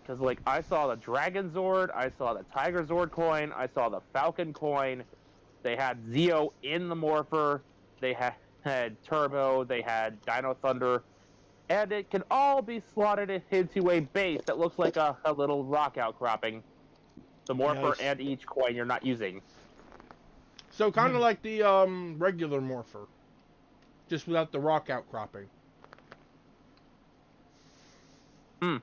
Because, like, I saw the Dragon Zord, I saw the Tiger Zord coin, I saw the Falcon coin. They had Zeo in the Morpher. They had Turbo. They had Dino Thunder. And it can all be slotted into a base that looks like a little rock outcropping. The Morpher Nice. and each coin you're not using. So kind of like the regular Morpher, just without the rock outcropping. Hmm.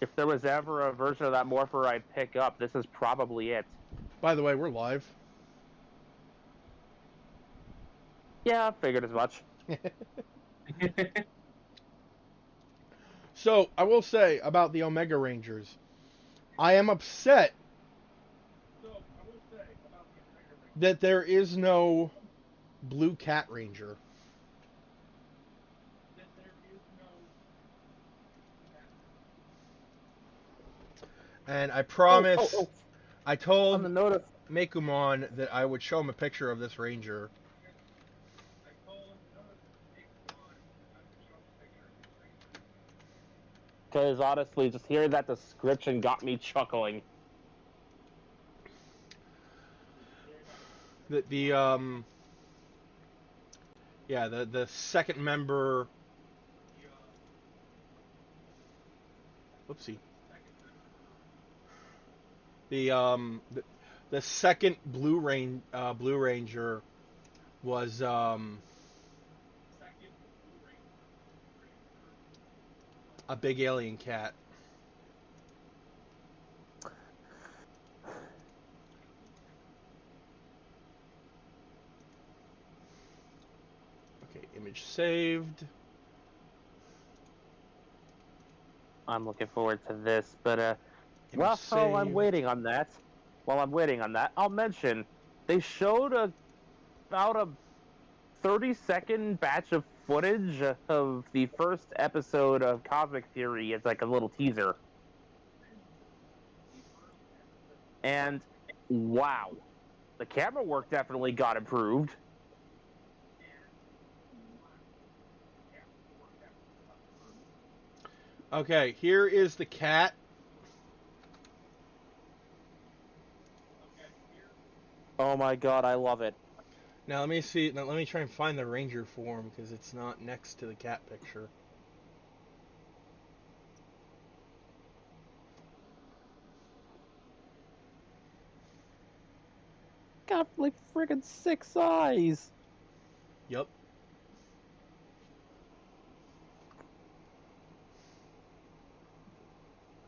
If there was ever a version of that Morpher I'd pick up, this is probably it. By the way, we're live. Yeah, I figured as much. So I will say about the Omega Rangers, I am upset that there is no Blue Cat Ranger. And I Oh, oh, promise, oh. I On told the note of, Megaman that I would show him a picture of this Ranger. because honestly, just hearing that description got me chuckling. The yeah, the second member. Whoopsie. The second Blue Ranger was a big alien cat. Okay, image saved. I'm looking forward to this, but Image while I'm saved. waiting on that, I'll mention they showed about a 30-second batch of footage of the first episode of Cosmic Theory as like a little teaser. And wow, the camera work definitely got improved. Okay, here is the cat. Oh my god, I love it. Now let me see. Now let me try and find the Ranger form because it's not next to the cat picture. Got like friggin' 6 eyes. Yep.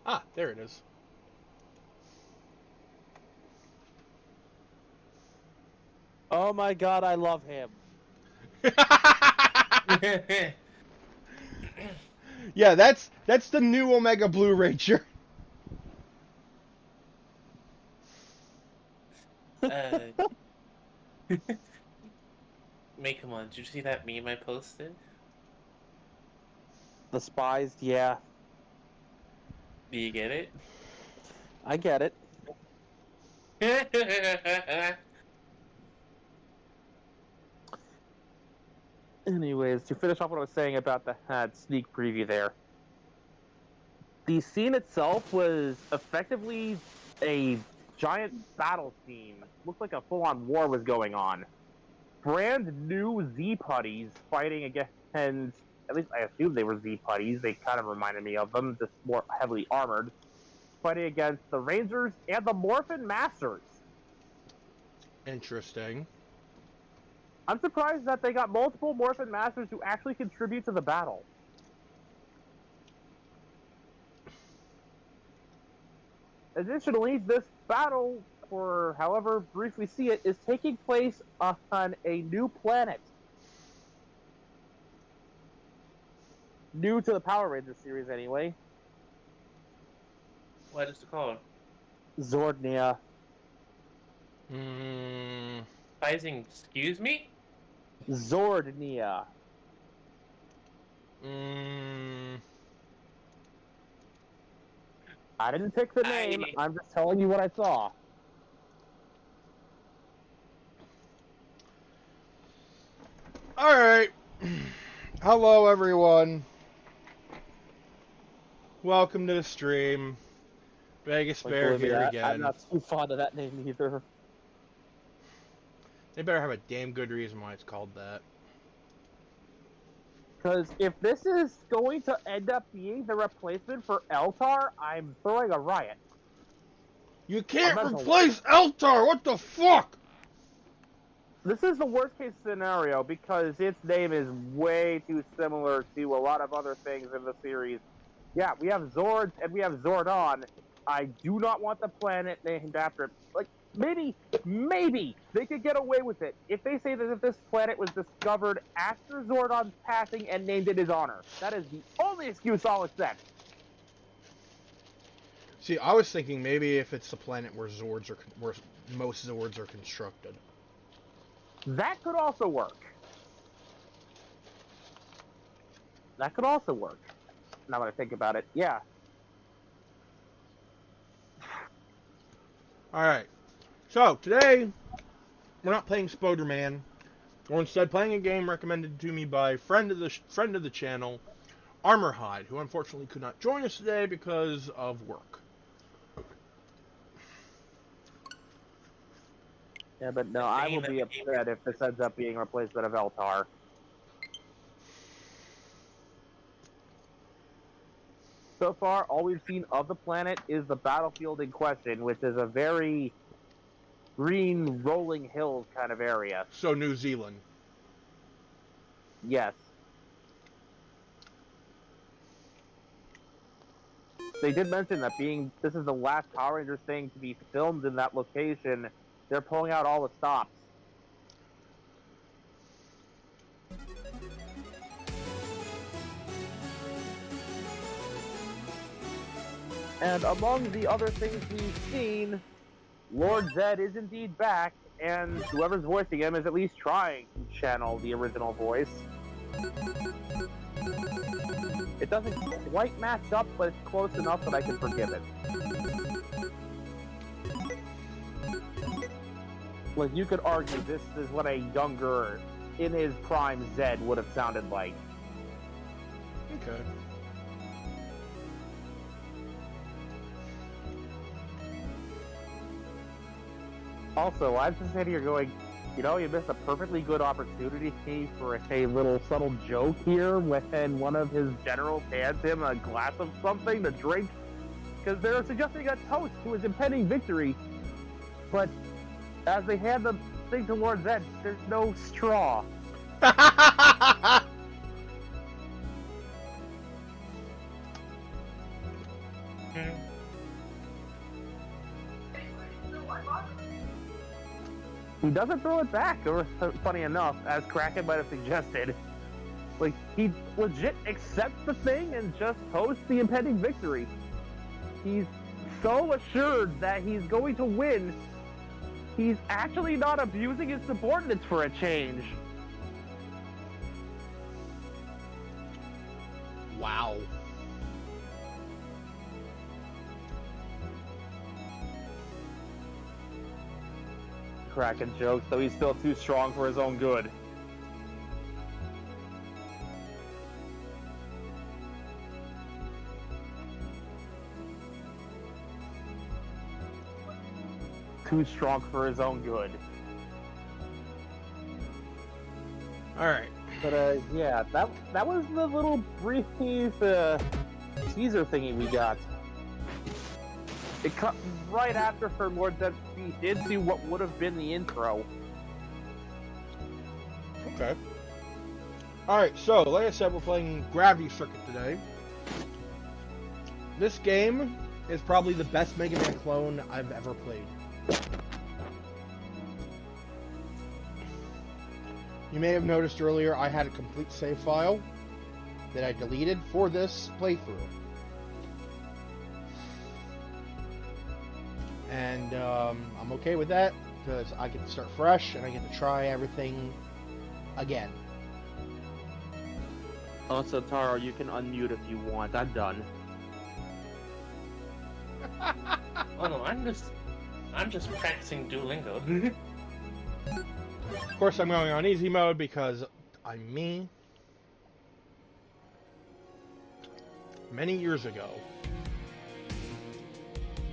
Ah, there it is. Oh my god, I love him. Yeah, that's the new Omega Blue Ranger. uh, Megaman, did you see that meme I posted? The spies, yeah, Do you get it? I get it. Anyways, to finish off what I was saying about the sneak preview there, the scene itself was effectively a giant battle scene. Looked like a full-on war was going on. Brand new Z putties fighting against, at least I assume they were Z putties. They kind of reminded me of them, just more heavily armored, fighting against the Rangers and the Morphin Masters. Interesting. I'm surprised that they got multiple Morphin Masters who actually contribute to the battle. Additionally, this battle, for however brief we see it, is taking place on a new planet. New to the Power Rangers series, anyway. What is it called? Zordnia. Mm, Sizing, excuse me? Zordnia. mm, I didn't pick the name. I I'm just telling you what I saw. all right. Hello, everyone. Welcome to the stream. Vegas Like, Bear believe me, here I'm again. not too fond of that name either. They better have a damn good reason why it's called that. Because if this is going to end up being the replacement for Eltar, I'm throwing a riot. You can't mental replace Eltar! What the fuck? This is the worst case scenario because its name is way too similar to a lot of other things in the series. Yeah, we have Zords and we have Zordon. I do not want the planet named after it. Like, maybe they could get away with it if they say that if this planet was discovered after Zordon's passing and named in his honor. That is the only excuse I'll accept. See, I was thinking maybe if it's the planet where most Zords are constructed. That could also work. That could also work. Now that I think about it, yeah. Alright. So, today, we're not playing Spoderman. We're instead playing a game recommended to me by friend of the channel, Armorhide, who unfortunately could not join us today because of work. Yeah, but no, I will be upset if this ends up being a replacement of Eltar. So far, all we've seen of the planet is the battlefield in question, which is a very green, rolling hills kind of area. So, New Zealand. Yes. They did mention that this is the last Power Rangers thing to be filmed in that location, they're pulling out all the stops. And among the other things we've seen, Lord Zed is indeed back, and whoever's voicing him is at least trying to channel the original voice. It doesn't quite match up, but it's close enough that I can forgive it. Like, you could argue this is what a younger, in his prime Zed would have sounded like. Okay. Also, I'm just sitting here going, you know, you missed a perfectly good opportunity for a little subtle joke here when one of his generals hands him a glass of something to drink, because they're suggesting a toast to his impending victory, but as they hand the thing to Lord Zed, there's no straw. He doesn't throw it back, or funny enough, as Kraken might have suggested. Like, he legit accepts the thing and just toasts the impending victory. He's so assured that he's going to win, he's actually not abusing his subordinates for a change. Wow. Kraken jokes, though he's still too strong for his own good. Too strong for his own good. Alright. But, yeah, that was the little brief teaser thingy we got. It cut right after her Lord Zed's speech into what would have been the intro. Okay. Alright, so, like I said, we're playing Gravity Circuit today. This game is probably the best Mega Man clone I've ever played. You may have noticed earlier I had a complete save file that I deleted for this playthrough. And I'm okay with that because I get to start fresh and I get to try everything again. Also, Taro, you can unmute if you want. I'm done. Oh no, I'm just practicing Duolingo. Of course, I'm going on easy mode because I'm me. many years ago,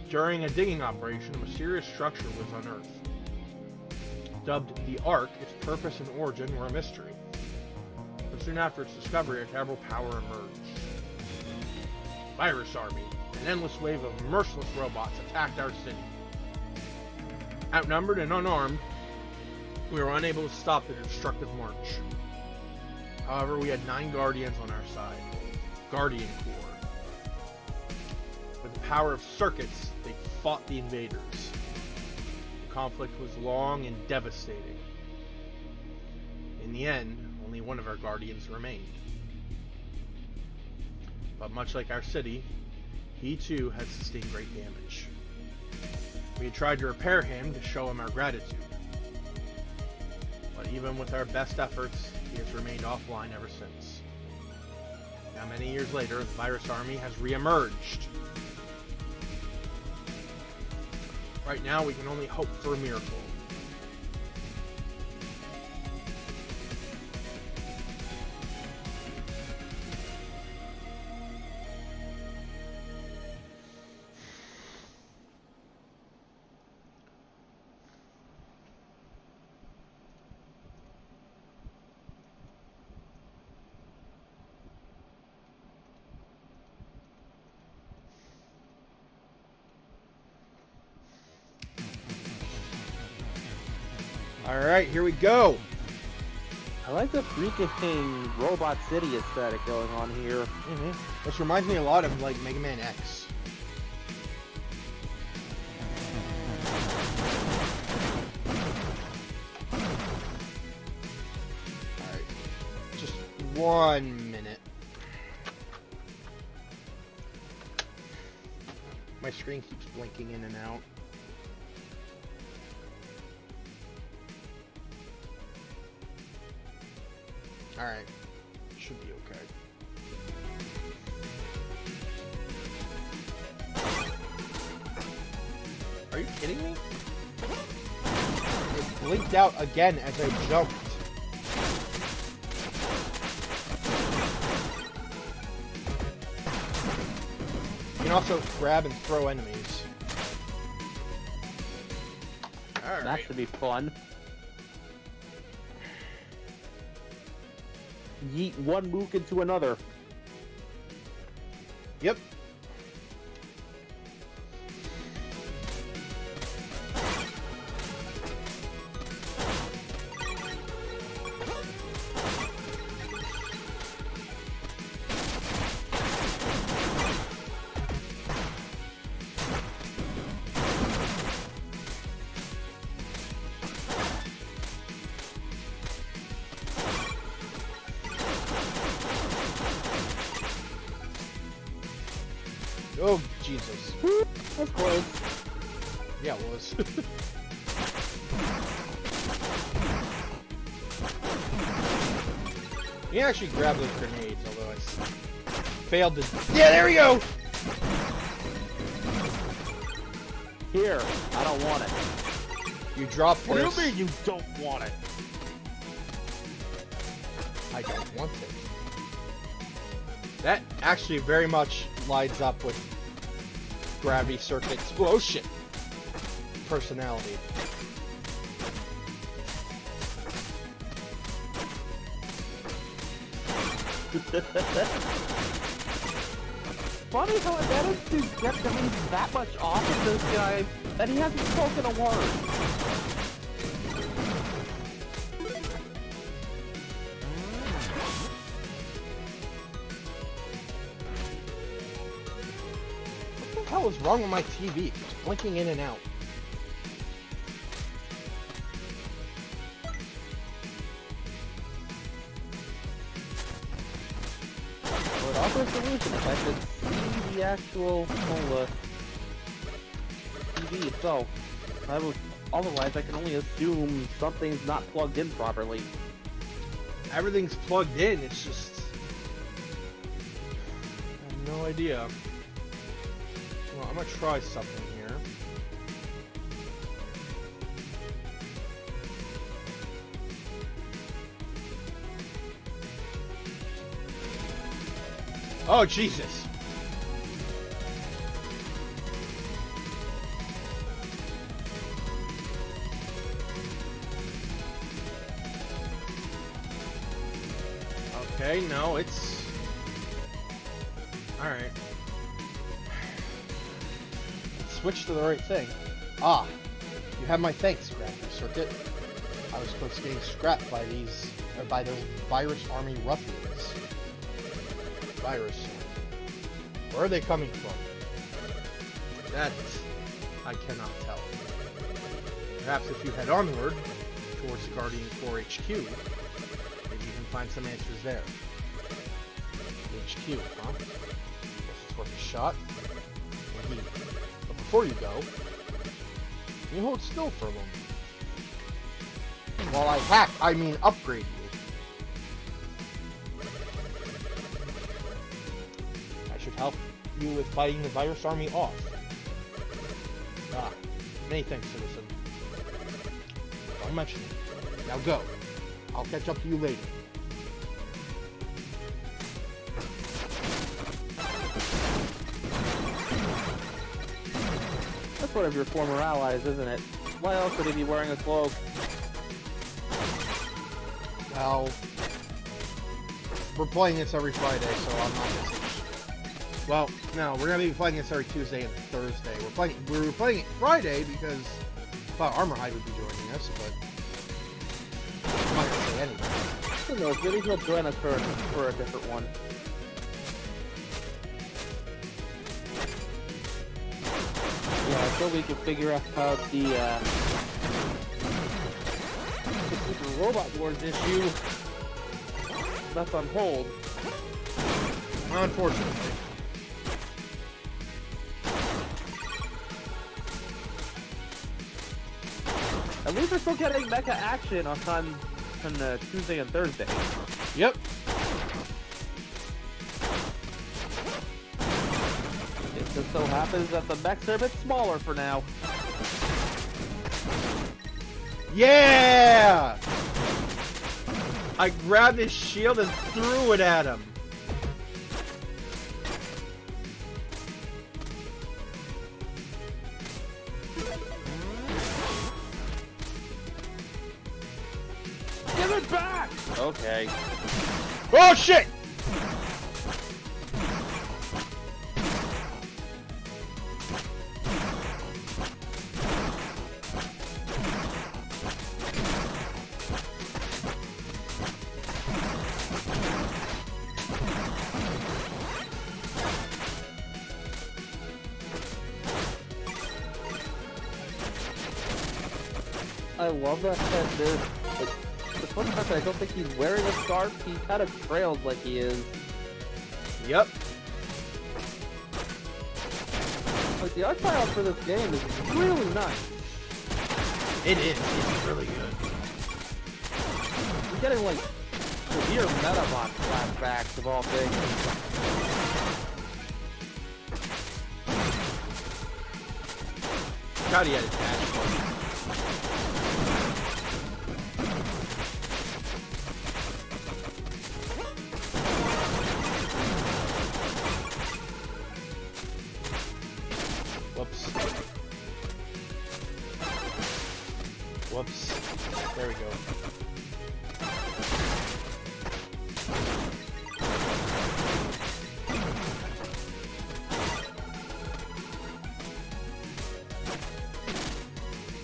during a digging operation, a mysterious structure was unearthed. Dubbed the Ark, its purpose and origin were a mystery. But soon after its discovery, a terrible power emerged. Virus Army, an endless wave of merciless robots attacked our city. Outnumbered and unarmed, we were unable to stop their destructive march. However, we had 9 Guardians on our side. Guardian Corps. With the power of circuits, they fought the invaders. The conflict was long and devastating. In the end, only one of our Guardians remained. But much like our city, he too had sustained great damage. We had tried to repair him to show him our gratitude. But even with our best efforts, he has remained offline ever since. Now, many years later, the Virus Army has re-emerged. Right now, we can only hope for a miracle. Alright, here we go. I like the freaking Robot City aesthetic going on here. This reminds me a lot of like Megaman X. Alright, just 1 minute. My screen keeps blinking in and out. Alright, should be okay. Are you kidding me? It blinked out again as I jumped. You can also grab and throw enemies. Alright. That should be fun. Yeet one mook into another. Yep. Oh, Jesus. That's close. Yeah, it was. You can actually grab those grenades, although I failed to... Yeah, there we go! Here, I don't want it. You dropped What do this. you mean you don't want it? I don't want it. That actually very much lines up with Gravity Circuit Explosion personality. Funny how I managed to get the means that much off of this guy that he hasn't spoken a word. What the hell is wrong with my TV? It's blinking in and out. Would offer a solution if I could see the actual TV itself. Otherwise, I can only assume something's not plugged in properly. Everything's plugged in, it's just... I have no idea. Well, I'm gonna try something here. Oh, Jesus! Okay, no, it's... Alright. Switch to the right thing. Ah, you have my thanks, Graphic Circuit. I was supposed to get scrapped by these, or by those virus army ruffians. Virus. Where are they coming from? That I cannot tell. Perhaps if you head onward towards Guardian 4 HQ, maybe you can find some answers there. HQ, huh? Guess it's worth a shot. Indeed. But before you go, you hold still for a moment. While I upgrade you. I should help you with fighting the virus army off. Ah, many thanks, citizen. Don't mention it. Now go. I'll catch up to you later. That's one of your former allies, isn't it? Why else would he be wearing a cloak? Well, we're playing this every Friday, so I'm not missing. Well, no, we're gonna be playing this every Tuesday and Thursday. We were playing it Friday because I thought Armorhide would be joining us, but I'm not gonna say anything. Who knows? Maybe he'll join us for a different one. Yeah, until we can figure out how the Super Robot Wars issue that's on hold. Unfortunately. At least we're still getting mecha action on Tuesday and Thursday. Yep. It just so happens that the mechs are a bit smaller for now. Yeah! I grabbed his shield and threw it at him. Give it back! Okay. Oh shit! I love that there's the fun fact that I don't think he's wearing a scarf. He kind of trails like he is. Yep. Like the art style for this game is really nice. It is. It's really good. You're getting like severe Megaman flashbacks of all things. God, he had his dash button. Whoops. Whoops. There we go.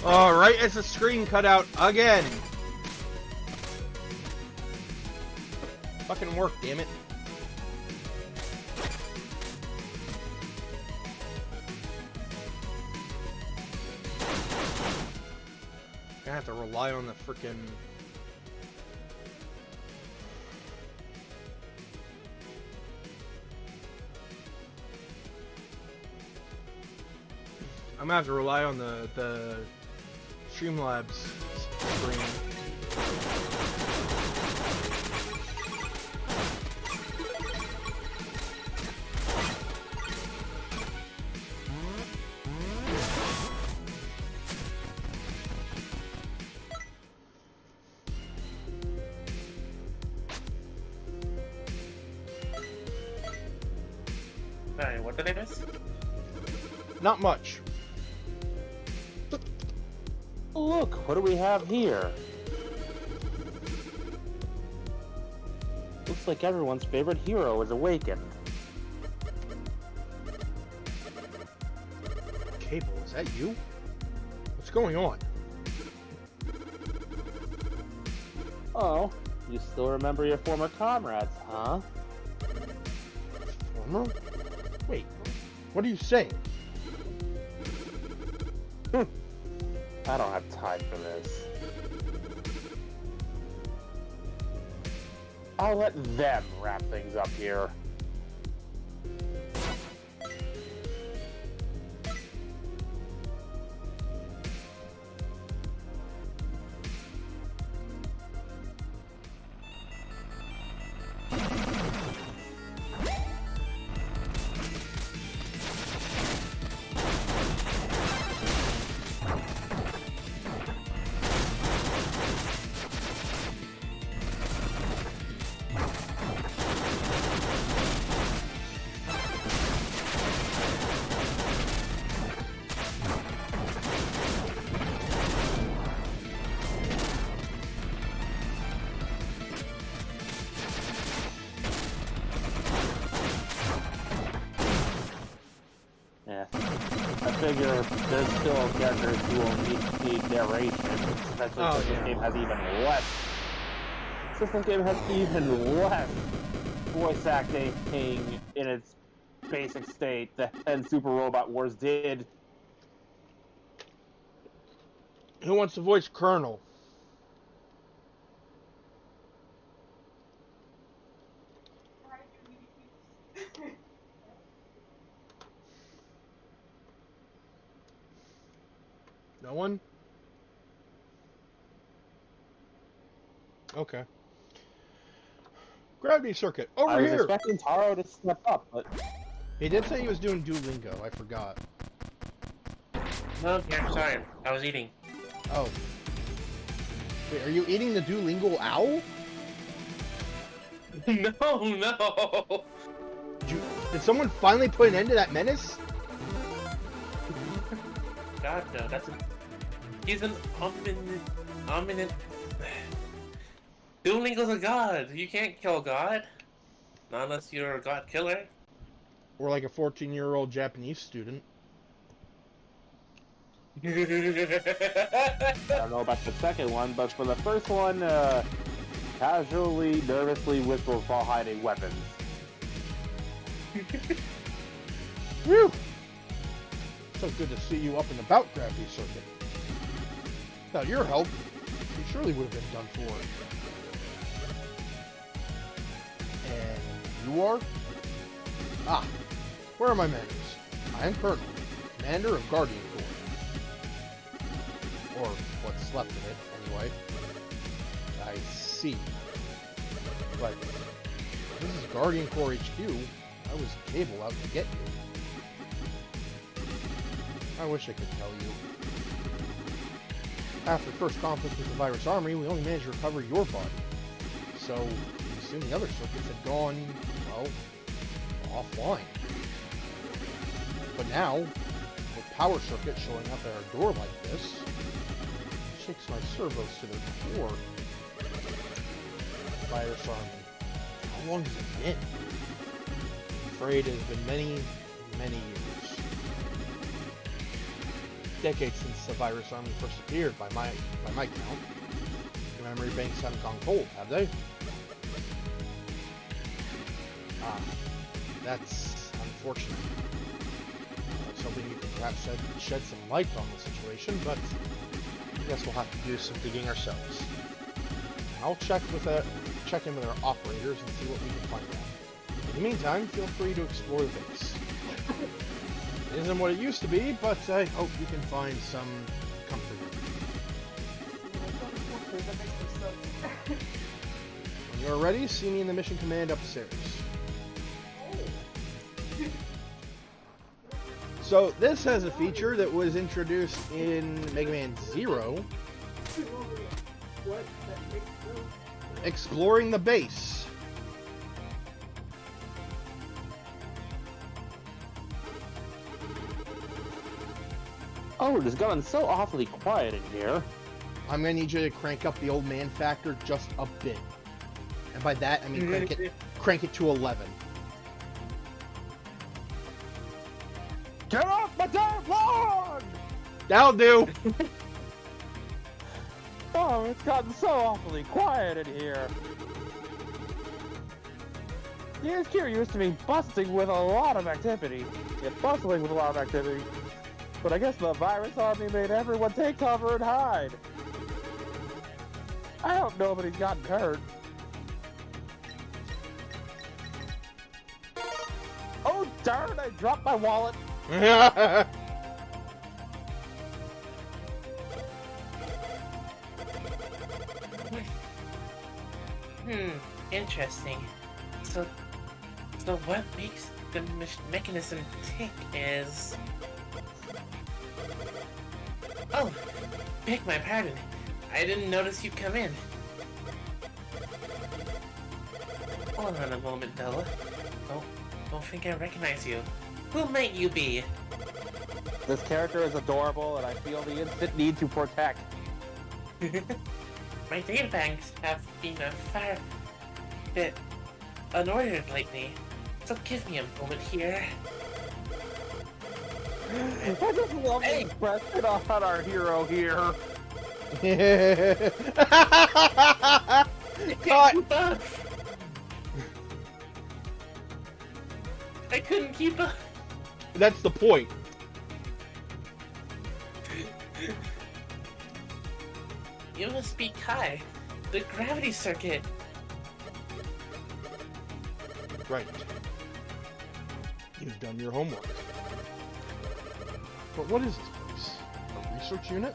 Alright, it's a screen cutout again. Fucking work, damn it. I have to rely on the frickin' I'm gonna have to rely on the Streamlabs screen. Alright, what did I miss? Not much. Look, what do we have here? Looks looks like everyone's favorite hero is awakened. Cable, is that you? What's going on? Oh, you still remember your former comrades, huh? Former? Wait, what are you saying? I don't have time for this. I'll let them wrap things up here. Yeah. I figure there's still characters who will need narration, especially since this game has even less. Since this game has even less voice acting in its basic state than Super Robot Wars did. Who wants to voice Colonel? No one? Okay. Gravity Circuit, over I was here! expecting Taro to step up, but He did say he was doing Duolingo, I forgot. No, yeah, sorry. I was eating. Oh. Wait, are you eating the Duolingo owl? No! Did someone finally put an end to that menace? God, no, he's an ominous... Duolingo's a god! You can't kill God! Not unless you're a god killer. Or like a 14-year-old Japanese student. I don't know about the second one, but for the first one, casually, nervously whistles while hiding weapons. Whew! So good to see you up and about, Gravity Circuit. Without your help, we surely would have been done for. And you are? Ah, where are my manners? I am Colonel, Commander of Guardian Corps. Or what's left of it, anyway. I see. But this is Guardian Corps HQ. I was Cable out to get you. I wish I could tell you. After the first conflict with the Virus Army, we only managed to recover your body. So, I assume the other circuits had gone, well, offline. But now, with Power Circuit showing up at our door like this, it shakes my servos to their core. Virus Army. How long has it been? I'm afraid it has been many, many years. Decades since the Virus Army first appeared, by my count. The memory banks haven't gone cold, have they? Ah, that's unfortunate. I was hoping you could perhaps shed some light on the situation, but I guess we'll have to do some digging ourselves. I'll check in with our operators and see what we can find out. In the meantime, feel free to explore the base. It isn't what it used to be, but I hope you can find some comfort. When you're ready, see me in the mission command upstairs. So this has a feature that was introduced in Mega Man 0. Exploring the base. Oh, it has gotten so awfully quiet in here. I'm gonna need you to crank up the old man factor just a bit. And by that, I mean crank it to 11. Get off my damn lawn! That'll do! Oh, it's gotten so awfully quiet in here. The HQ used to be bustling with a lot of activity. Yeah, bustling with a lot of activity. But I guess the virus army made everyone take cover and hide. I hope nobody's gotten hurt. Oh darn, I dropped my wallet. Interesting. So what makes the mechanism tick is... Oh, beg my pardon. I didn't notice you come in. Hold on a moment, though. Don't think I recognize you. Who might you be? This character is adorable, and I feel the instant need to protect. My data banks have been a fair bit unordered lately, so give me a moment here. I just love the expression on our hero here. Cut! I couldn't keep up. That's the point. You must be Kai, the gravity circuit. Right. You've done your homework. But what is this place? A research unit?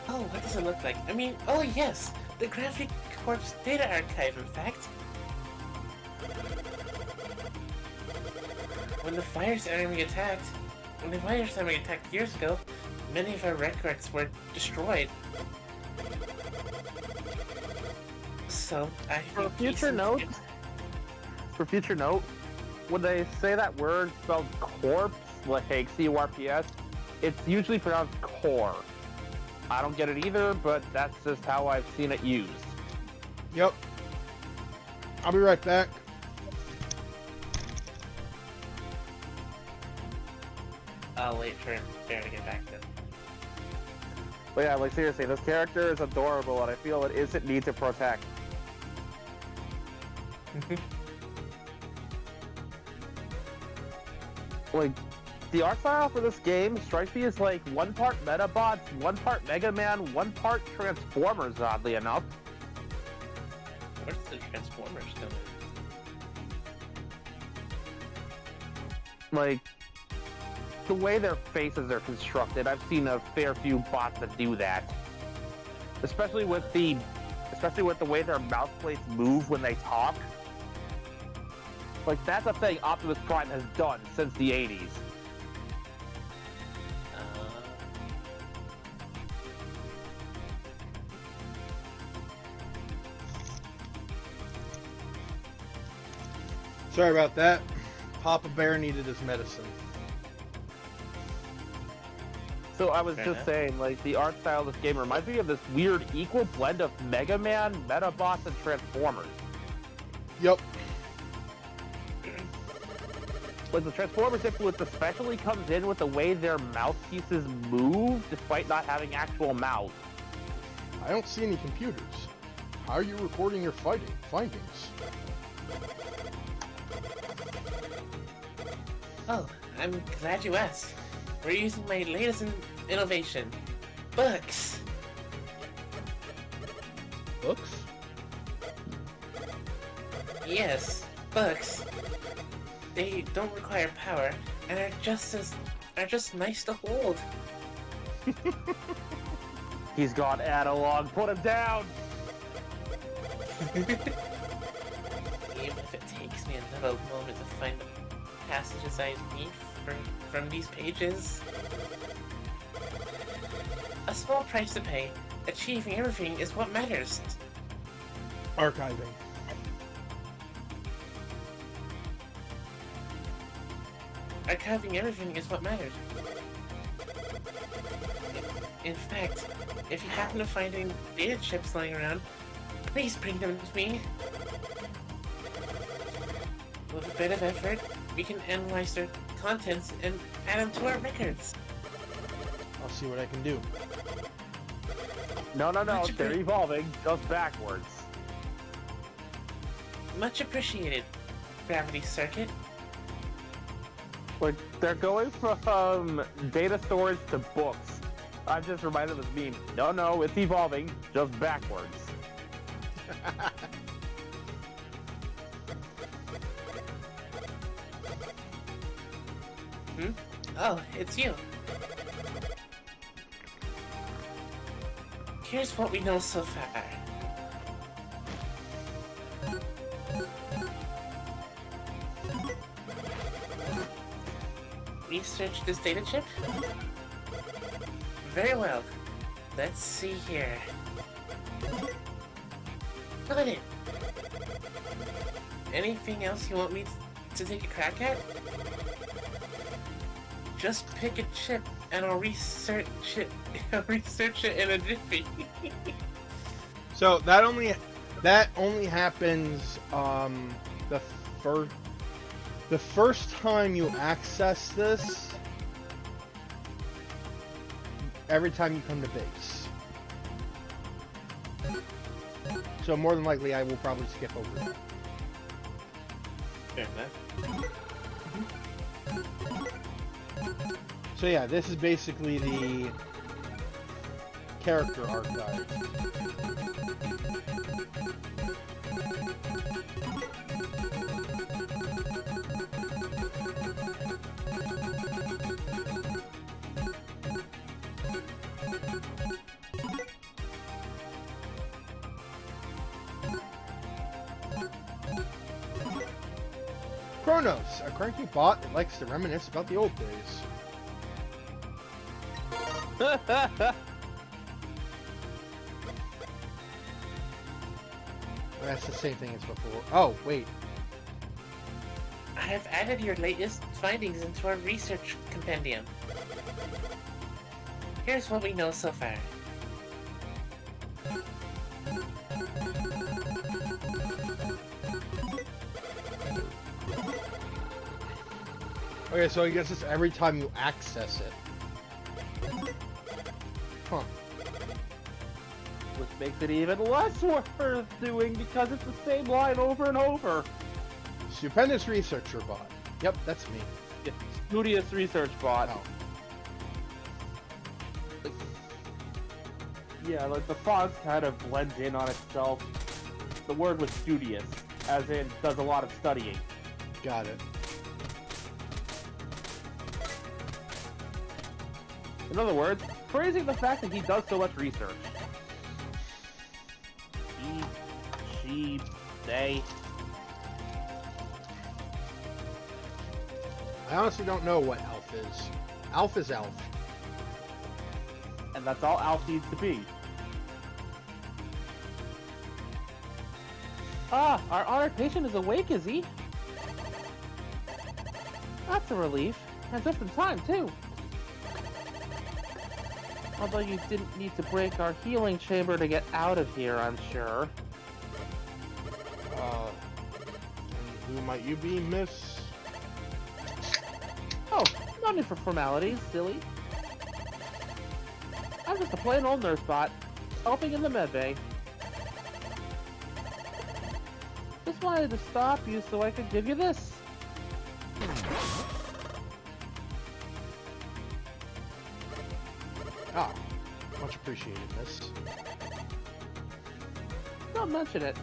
Oh, what does it look like? I mean, oh yes, the Gravity Corps data archive, in fact. When the Virus Army attacked years ago, many of our records were destroyed. So, For future note, when they say that word spelled corpse, like C-O-R-P-S, it's usually pronounced core. I don't get it either, but that's just how I've seen it used. Yep. I'll be right back. I'll wait for Bear to get back then. But yeah, like seriously, this character is adorable, and I feel it isn't need to protect. Like, the art style for this game strikes me as like one part Metabots, one part Megaman, one part Transformers, oddly enough. Where's the Transformers coming? Like, the way their faces are constructed, I've seen a fair few bots that do that. Especially with the way their mouth plates move when they talk. Like, that's a thing Optimus Prime has done since the 80s. Sorry about that. Papa Bear needed his medicine. So I was just saying, like, the art style of this game reminds me of this weird equal blend of Mega Man, Metabots, and Transformers. Yep. Like, the Transformers influence especially comes in with the way their mouthpieces move, despite not having actual mouths. I don't see any computers. How are you recording your findings? Oh, I'm glad you asked. We're using my latest innovation, books. Books? Yes, books. They don't require power and are just nice to hold. He's gone analog. Put him down. Even if it takes me another moment to find the passages I need from these pages. A small price to pay. Achieving everything is what matters. Archiving. Archiving everything is what matters. In fact, if you happen to find any data chips lying around, Please bring them to me. With a bit of effort, we can analyze their contents and add them to our records. I'll see what I can do. No, they're evolving just backwards. Much appreciated, Gravity Circuit. Like, they're going from data storage to books. I'm just reminded of this meme. No, it's evolving just backwards. Oh, it's you. Here's what we know so far. Research this data chip? Very well. Let's see here. Look at it. Anything else you want me to take a crack at? Just pick a chip and I'll research it. Research it in a jiffy. So that only happens the first time you access this. Every time you come to base. So more than likely, I will probably skip over it. Fair enough. So yeah, this is basically the character archive. Kronos, a cranky bot that likes to reminisce about the old days. That's the same thing as before. Oh, wait. I have added your latest findings into our research compendium. Here's what we know so far. Okay, so I guess it's every time you access it. Huh. Which makes it even less worth doing because it's the same line over and over. Stupendous researcher bot. Yep, that's me. Yeah, studious research bot. Oh. Yeah, like the font kind of blends in on itself. The word was studious, as in does a lot of studying. Got it. In other words, praising the fact that he does so much research. He, she, they. I honestly don't know what Alf is. Alf is Alf. And that's all Alf needs to be. Ah, our honored patient is awake, is he? That's a relief. And just in time, too. Although you didn't need to break our healing chamber to get out of here, I'm sure. And who might you be, miss? Oh, no need for formalities, silly. I'm just a plain old nurse bot, helping in the medbay. Just wanted to stop you so I could give you this. Ah, much appreciated, miss. Don't mention it.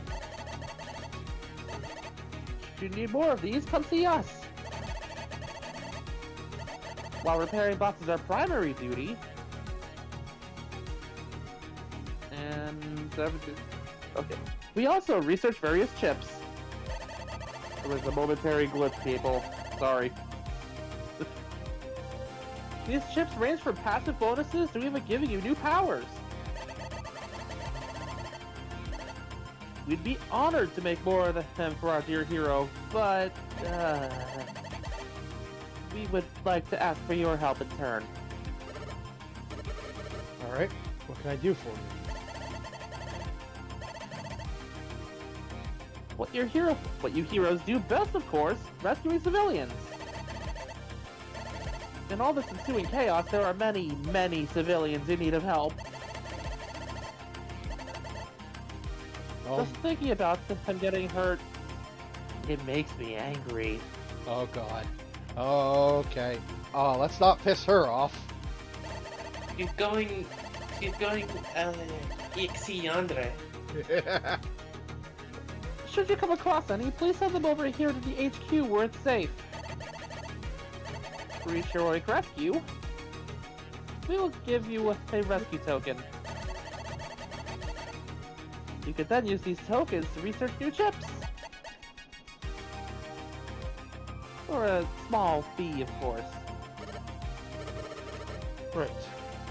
Should you need more of these, come see us. While repairing bots is our primary duty. And everything. Okay. We also research various chips. It was a momentary glitch, people. Sorry. These chips range from passive bonuses to even giving you new powers. We'd be honored to make more of them for our dear hero, but we would like to ask for your help in turn. Alright, what can I do for you? what you heroes do best, of course, rescuing civilians. In all this ensuing chaos, there are many, many civilians in need of help. Just thinking about them getting hurt, it makes me angry. Oh God. Okay. Oh, let's not piss her off. She's going, EXE Yandere. Should you come across any, please send them over here to the HQ where it's safe. For each heroic rescue, we will give you a rescue token. You could then use these tokens to research new chips. For a small fee, of course. Great.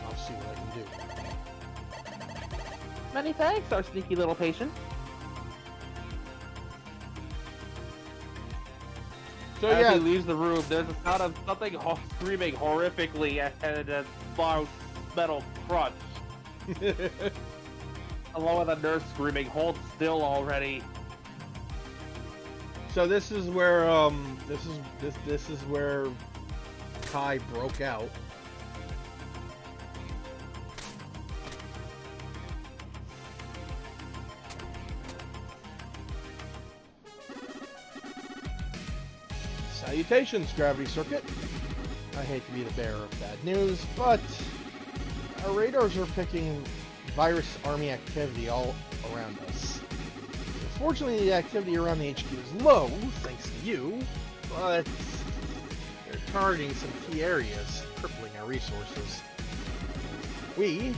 I'll see what I can do. Many thanks, our sneaky little patient. So As yeah, he leaves the room, there's a sound of something screaming horrifically and a loud metal crunch. Along with a nurse screaming, "Hold still already!" so this is where this is where Kai broke out. Salutations, Gravity Circuit. I hate to be the bearer of bad news, but our radars are picking virus army activity all around us. Fortunately, the activity around the HQ is low, thanks to you, but they're targeting some key areas, crippling our resources. We,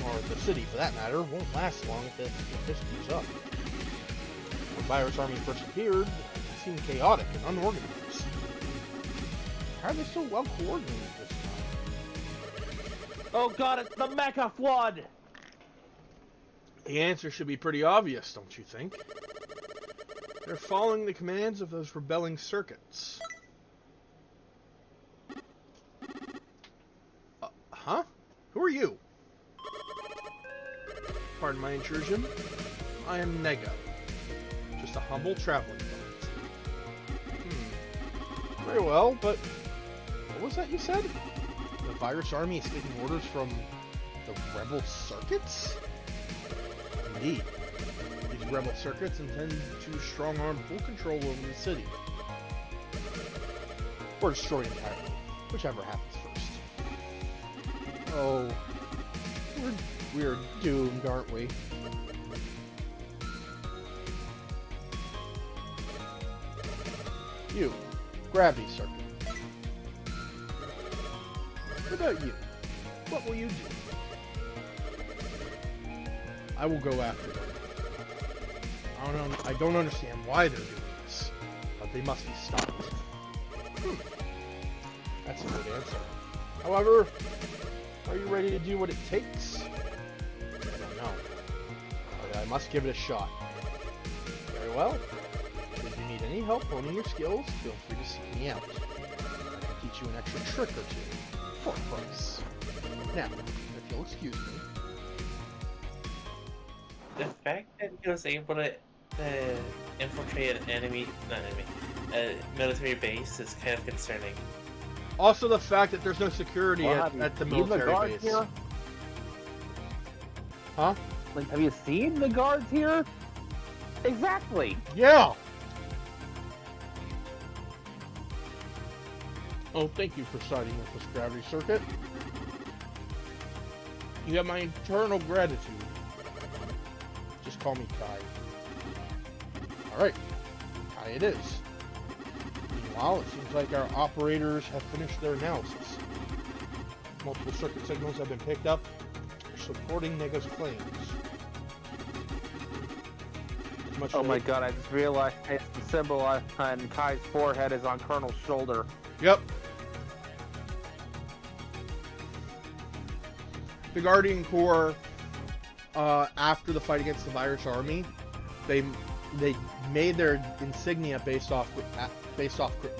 or the city for that matter, won't last long if this keeps up. When Virus Army first appeared, it seemed chaotic and unorganized. How are they so well coordinated this time? Oh god, it's the Mecha Flood! The answer should be pretty obvious, don't you think? They're following the commands of those rebelling circuits. Huh? Who are you? Pardon my intrusion. I am Nega. Just a humble traveling guide. Very well, but what was that you said? The Virus Army is taking orders from the rebel circuits? Indeed. These rebel circuits intend to strong-arm full control over the city. Or destroy it entirely, whichever happens first. Oh, we're doomed, aren't we? You, Gravity Circuit. What about you? What will you do? I will go after them. I don't understand why they're doing this, but they must be stopped. That's a good answer. However, are you ready to do what it takes? I don't know. But I must give it a shot. Very well. If you need any help honing your skills, feel free to seek me out. I can teach you an extra trick or two for a price. Now, if you'll excuse me. The fact that he was able to infiltrate military base is kind of concerning. Also, the fact that there's no security at the military base. Here? Huh? Like, have you seen the guards here? Exactly. Yeah. Oh, thank you for siding with this Gravity Circuit. You have my eternal gratitude. Just call me Kai. Alright, Kai it is. Meanwhile, it seems like our operators have finished their analysis. Multiple circuit signals have been picked up, supporting Nega's claims. Oh my god, I just realized the symbol on Kai's forehead is on Colonel's shoulder. Yep. The Guardian Corps, after the fight against the Virus Army, they made their insignia based off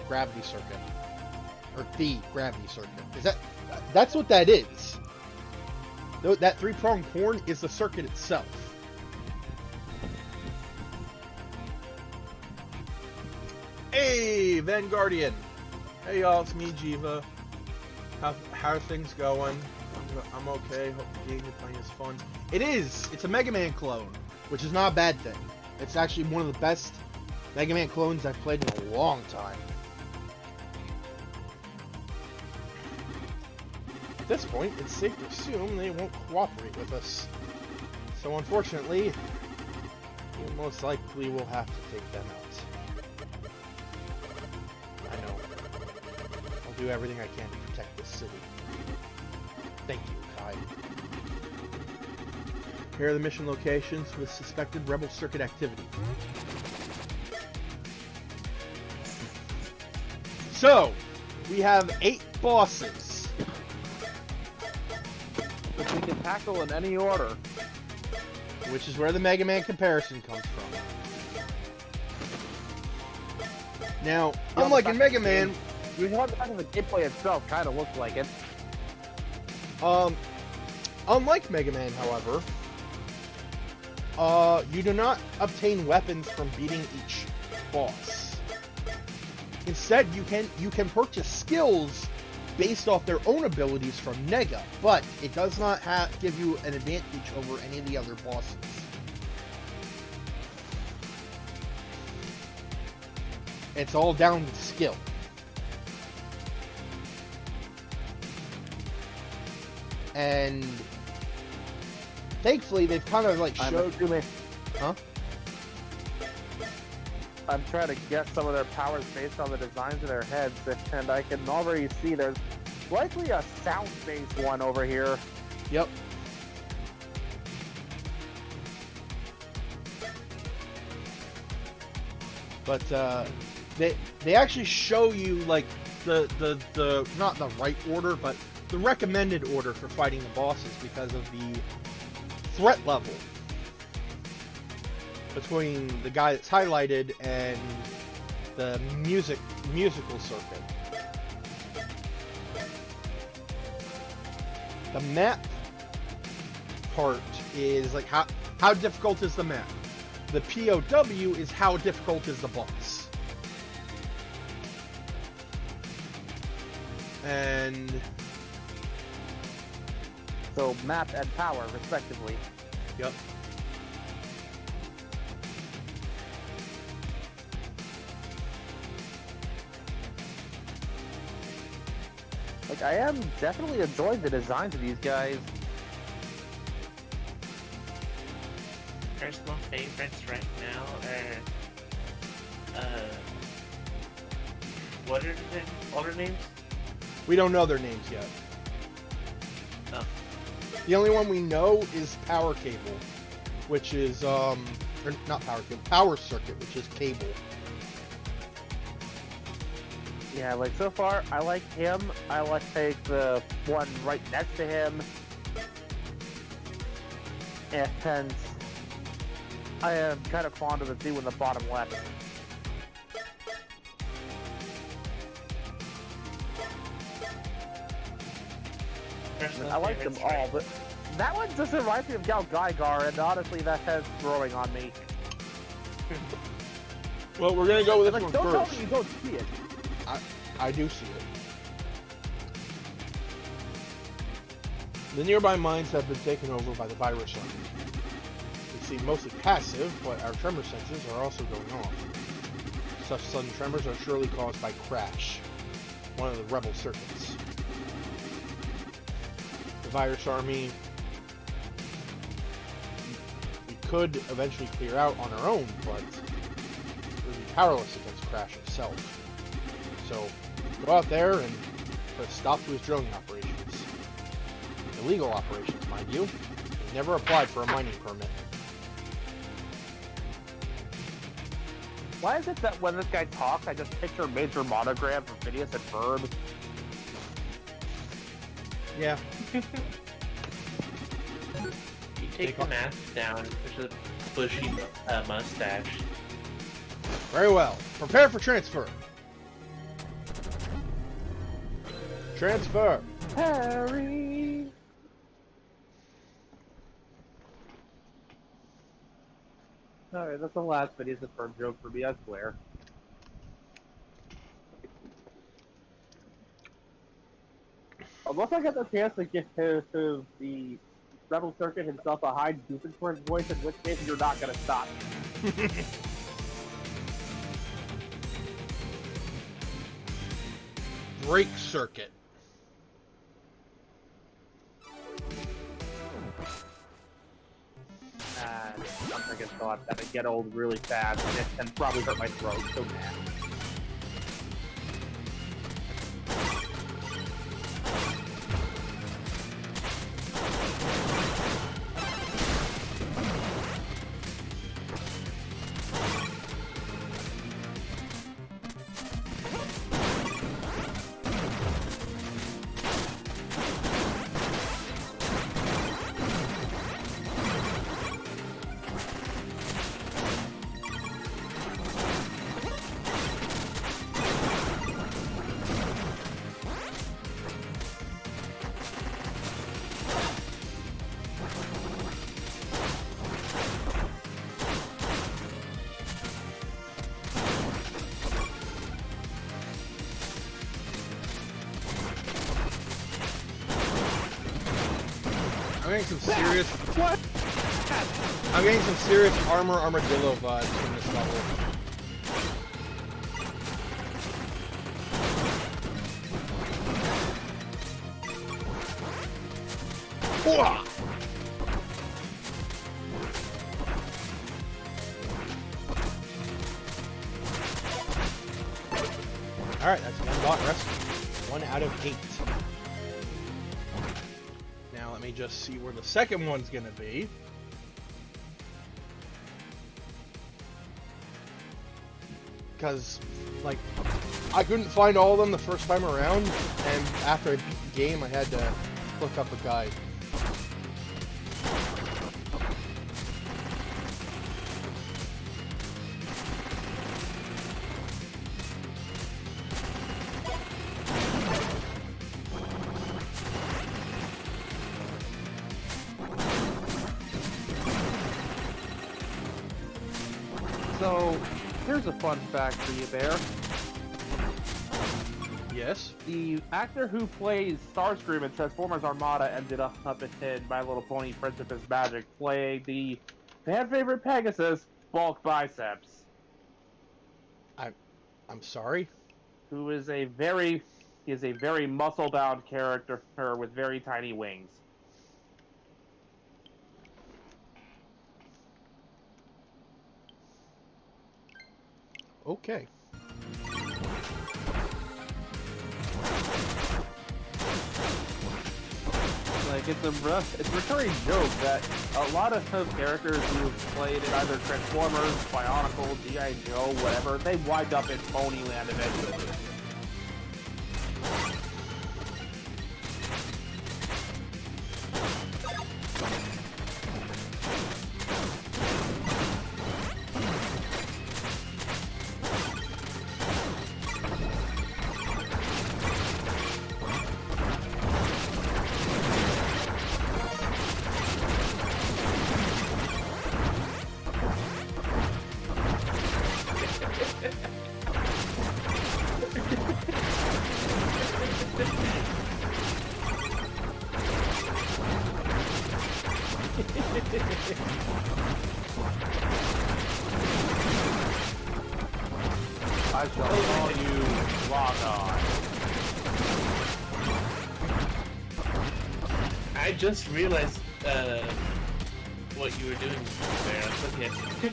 Gravity Circuit, or the Gravity Circuit. That's what that is? That three-pronged horn is the circuit itself. Hey, Vanguardian. Hey, y'all, it's me, Jiva. How are things going? I'm okay. Hope the game you're playing is fun. It is. It's a Megaman clone, which is not a bad thing. It's actually one of the best Megaman clones I've played in a long time. At this point, it's safe to assume they won't cooperate with us. So unfortunately, we most likely will have to take them out. I know. I'll do everything I can to protect this city. Thank you, Kai. Here are the mission locations with suspected rebel circuit activity. So, we have 8 bosses. Which we can tackle in any order. Which is where the Mega Man comparison comes from. Now, unlike in Mega Man, you know the fact that the gameplay itself kind of looks like it. Unlike Mega Man, however, you do not obtain weapons from beating each boss. Instead, you can purchase skills based off their own abilities from Nega, but it does not give you an advantage over any of the other bosses. It's all down to skill. And thankfully, they've kind of like showed... Huh? I'm trying to guess some of their powers based on the designs of their heads, and I can already see there's likely a sound-based one over here. Yep. But they actually show you like the not the right order, but the recommended order for fighting the bosses because of the threat level between the guy that's highlighted and the musical circuit. The map part is like how difficult is the map? The POW is how difficult is the boss. And so map and power, respectively. Yep. Like, I am definitely enjoying the designs of these guys. Personal favorites right now are, what are their names? We don't know their names yet. Oh. The only one we know is Power Cable, which is, or not Power Cable, Power Circuit, which is Cable. Yeah, like, so far, I like him. I like the one right next to him. And I am kind of fond of the two in the bottom left. I like them all, but that one just reminds me of Gal Gaigar, and honestly, that head's growing on me. Well, we're gonna go with this one don't first. tell me you don't see it. I do see it. The nearby mines have been taken over by the virus army. They seem mostly passive, but our tremor sensors are also going off. Such sudden tremors are surely caused by Crash, one of the rebel circuits. The virus army we could eventually clear out on our own, but we'd be powerless against Crash itself. So, go out there and put a stop to his drilling operations. Illegal operations, mind you. He never applied for a mining permit. Why is it that when this guy talks, I just picture a major monogram for Phineas and Ferb? Yeah. You take the mask down, there's a bushy mustache. Very well. Prepare for transfer. Transfer. Harry! Alright, that's the last Phineas and Ferb joke for me, I swear. Unless I get the chance to get to the Rebel Circuit himself a high Doofenshmirtz voice, in which case you're not going to stop me. Break Circuit. I'm thinking thought that would get old really fast and probably hurt my throat so bad. I'm getting some serious. What? I'm getting some serious armadillo vibes from this level. Whoa! Alright, that's one bot rescue. 1 out of 8. Now let me just see where the second one's gonna be. Because, like, I couldn't find all of them the first time around, and after I beat the game, I had to look up a guide. So, here's a fun fact for you there. Yes? The actor who plays Starscream in Transformers Armada ended up in My Little Pony Princess Magic playing the fan favorite Pegasus, Bulk Biceps. I'm sorry? Who is a very muscle-bound character with very tiny wings. Okay. Like, it's a recurring joke that a lot of characters who've played in either Transformers, Bionicle, G.I. Joe, whatever, they wind up in Ponyland eventually. I shall call you Log On. I just realized what you were doing there. I was looking at you.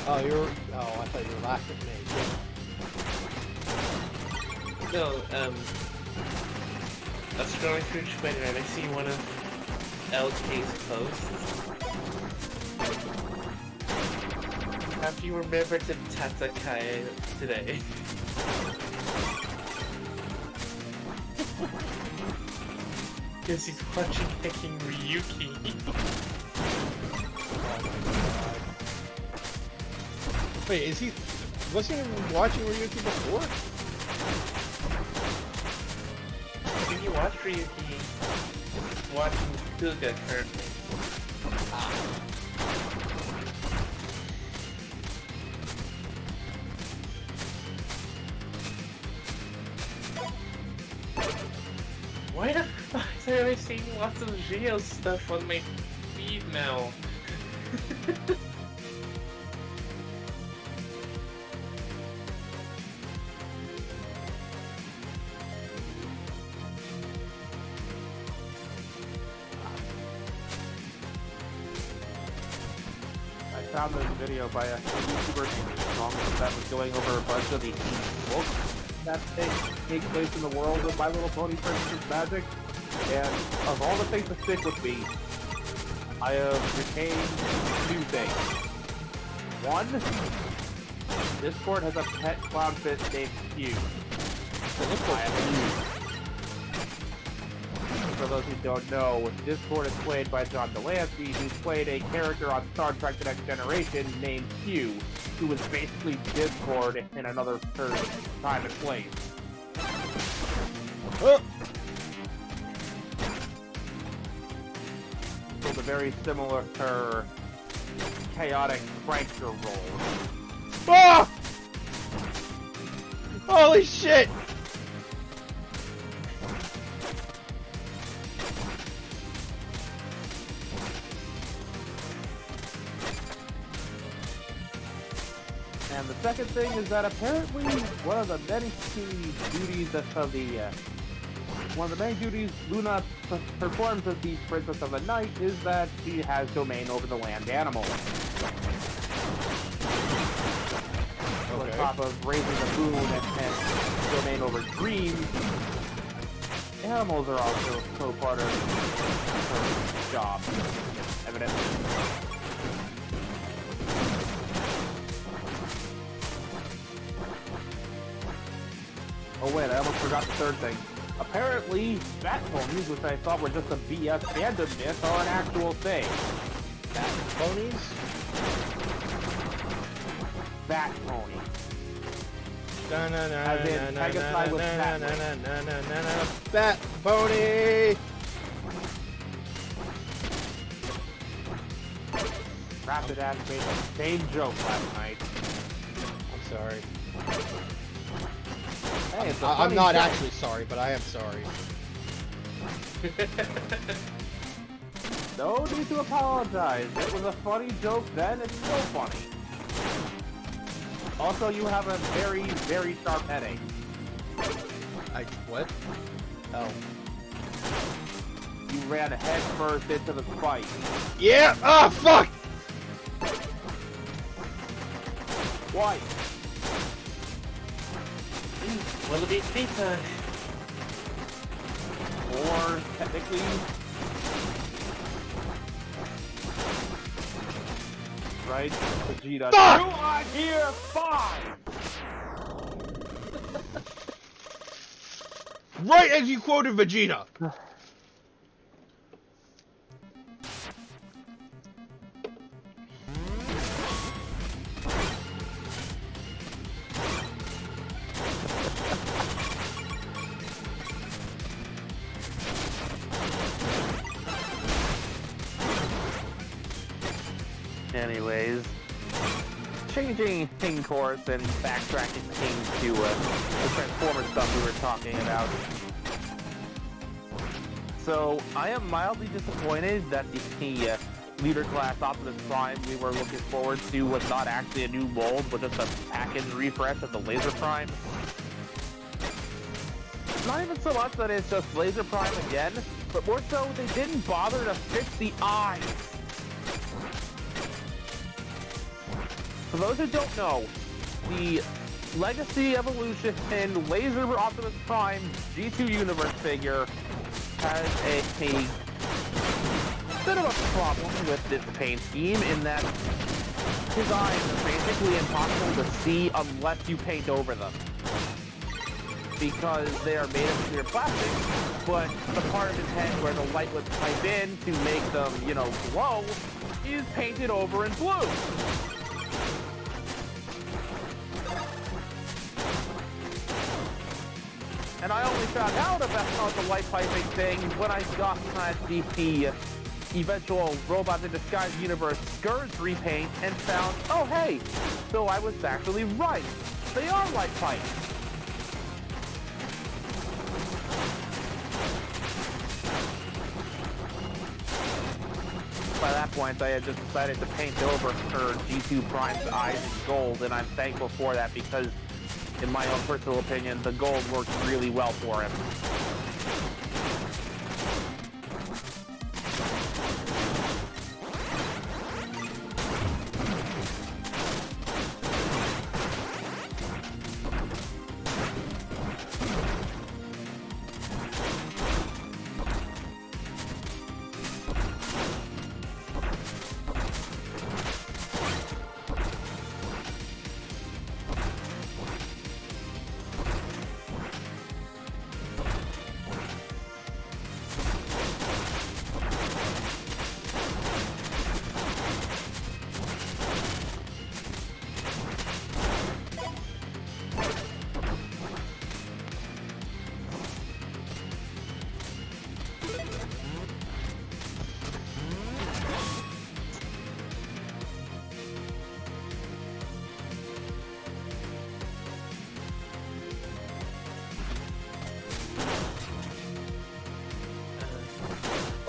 Oh, I thought you were laughing at me. No, I was scrolling through Twitter and I see one of LK's posts. Have you remembered to Tatakai today? Because he's watching King Ryuki. Wait, wasn't he watching Ryuki before? When you watch Ryuki, he's watching Kuga currently. Why the fuck am I seeing lots of Geo stuff on my feed now? I found this video by a YouTuber that was going over a bunch of the books that take place in the world of My Little Pony Princess Magic, and of all the things that stick with me, I have retained two things. One, Discord has a pet clownfish named Q. For those who don't know, Discord is played by John Delancey, who's played a character on Star Trek The Next Generation named Q, who was basically Discord in another time and place. It's a very similar chaotic prankster role. Ah! Holy shit! And the second thing is that apparently one of the many duties of the one of the main duties Luna performs as the Princess of the Night is that she has domain over the land animals. So on top of raising the moon and domain over dreams, animals are also part of her job, evidently. Oh wait, I almost forgot the third thing. Apparently, bat ponies, which I thought were just a BS fandom myth, are an actual thing. Bat ponies? Bat pony. As in, Pegasi with bat pony! Rapid Ass made the same joke last night. I'm sorry. Hey, it's a I'm funny not joke. actually sorry, but I am sorry. No need to apologize. It was a funny joke then, it's still funny. Also, you have a very, very sharp headache. What? Oh. You ran head first into the spike. Yeah! Ah, fuck! Why? Will it be pizza? Or, technically... Right? Vegeta. Fuck! You are here fine! Right as you quoted Vegeta! Anyways, changing course and backtracking things to the Transformer stuff we were talking about. So, I am mildly disappointed that the leader class Optimus Prime we were looking forward to was not actually a new mold, but just a package refresh of the Laser Prime. Not even so much that it's just Laser Prime again, but more so they didn't bother to fix the eyes. For those who don't know, the Legacy Evolution and Laser Optimus Prime G2 Universe figure has a bit of a problem with this paint scheme in that his eyes are basically impossible to see unless you paint over them. Because they are made of clear plastic, but the part of his head where the light would pipe in to make them, you know, glow is painted over in blue. And I only found out about the light piping thing when I got the eventual Robots in Disguise Universe Scourge repaint and found, oh hey, so I was actually right. They are light pipes. by that point, I had just decided to paint over her G2 Prime's eyes in gold, and I'm thankful for that because, in my own personal opinion, the gold works really well for him.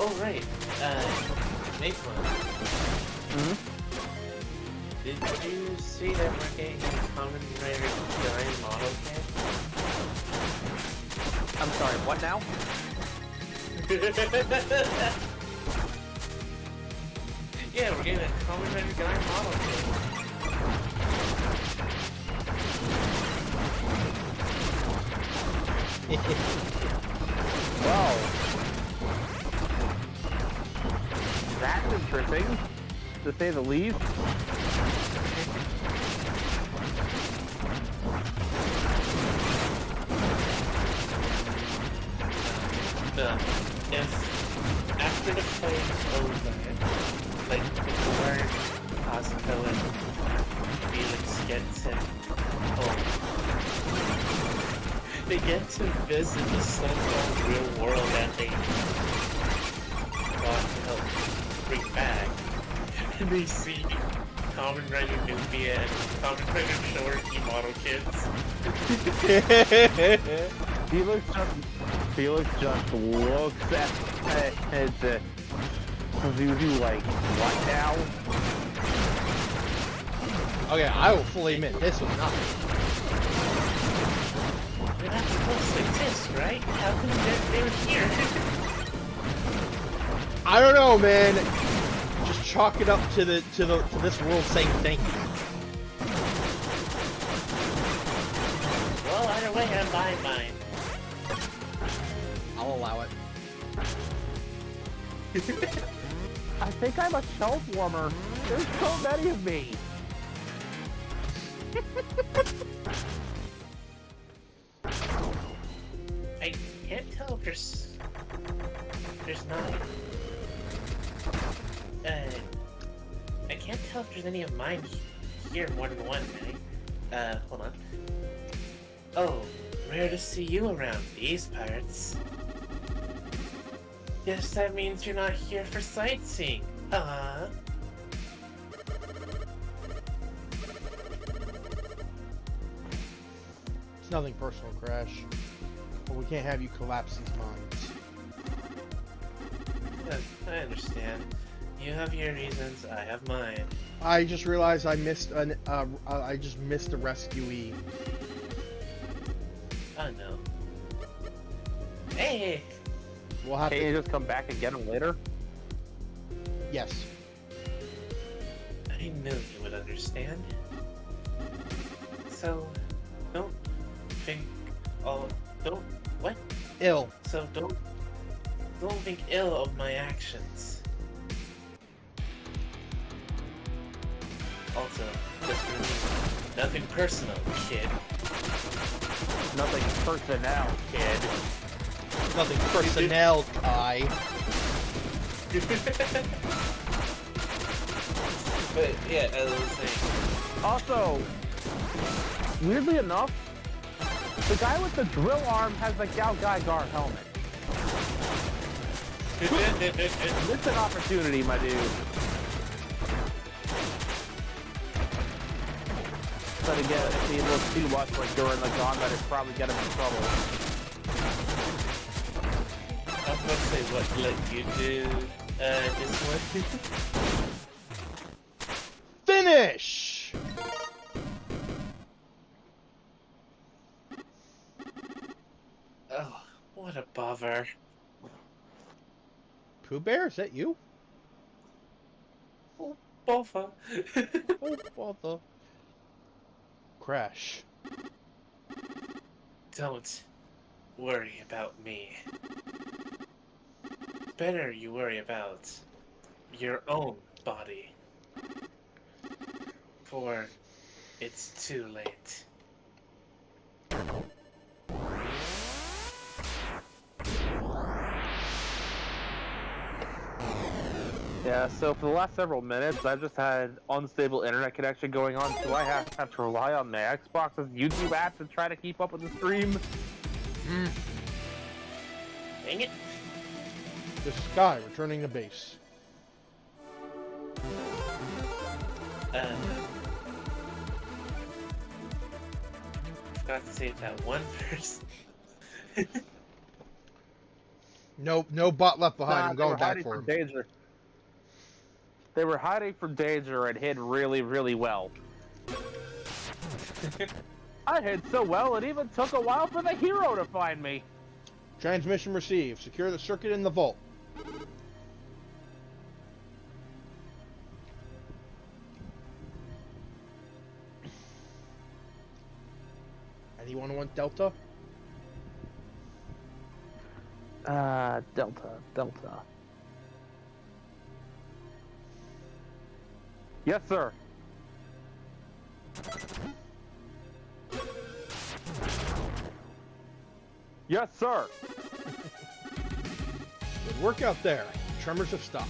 Oh, right. Megaman. Mm-hmm. Did you see that we're getting a Common Rider Giant model kit? I'm sorry, what now? Yeah, we're getting a Common Rider Giant model kit. Well, that's interesting, to say the least. If after the play's over, like before Kazuko and Felix get to home, they get to visit the so-called real world that they got to help bring back. And they see Kamen Rider Nubia and Kamen Rider Shorty model kids. Felix just looks at Zuzu like, what now? Okay, I will fully admit, this was not. They're not supposed to exist, right? How come they were here? I don't know, man. Just chalk it up to this world saying thank you. Well, either way, I'm buying mine. I'll allow it. I think I'm a shelf warmer. There's so many of me. I can't tell if there's not. I can't tell if there's any of mine here more than one, right? Hold on. Oh, rare to see you around these parts. Guess that means you're not here for sightseeing, huh? It's nothing personal, Crash. But we can't have you collapse these minds. I understand. You have your reasons, I have mine. I just realized I missed a rescuee. Oh no. Hey! We'll have Can to. you just come back and get him later? Yes. I knew you would understand. So, don't think what? Ill. So don't think ill of my actions. Also, just remember, nothing personal, kid. Nothing personnel, kid. Nothing personnel, Kai. But yeah, as I was saying. Also, weirdly enough, the guy with the drill arm has the Gal Gaigar helmet. It's an opportunity, my dude. But again, if he looks too much like during the combat, it's probably get him in trouble. I was about to say, what, let you do this one. Finish! Oh, what a bother. Pooh Bear, is that you? Oh, bother. Oh, bother. Crash. Don't worry about me. Better you worry about your own body. For it's too late. Yeah, so for the last several minutes, I've just had unstable internet connection going on, so I have to rely on my Xbox's YouTube app to try to keep up with the stream. Dang it. The Sky returning to base. Forgot to save that one person. No bot left behind. I'm They were going back hiding for from him. danger. They were hiding from danger and hid really, really well. I hid so well, it even took a while for the hero to find me. Transmission received. Secure the circuit in the vault. Anyone want Delta? Delta. Yes, sir. Yes, sir. Good work out there. Tremors have stopped.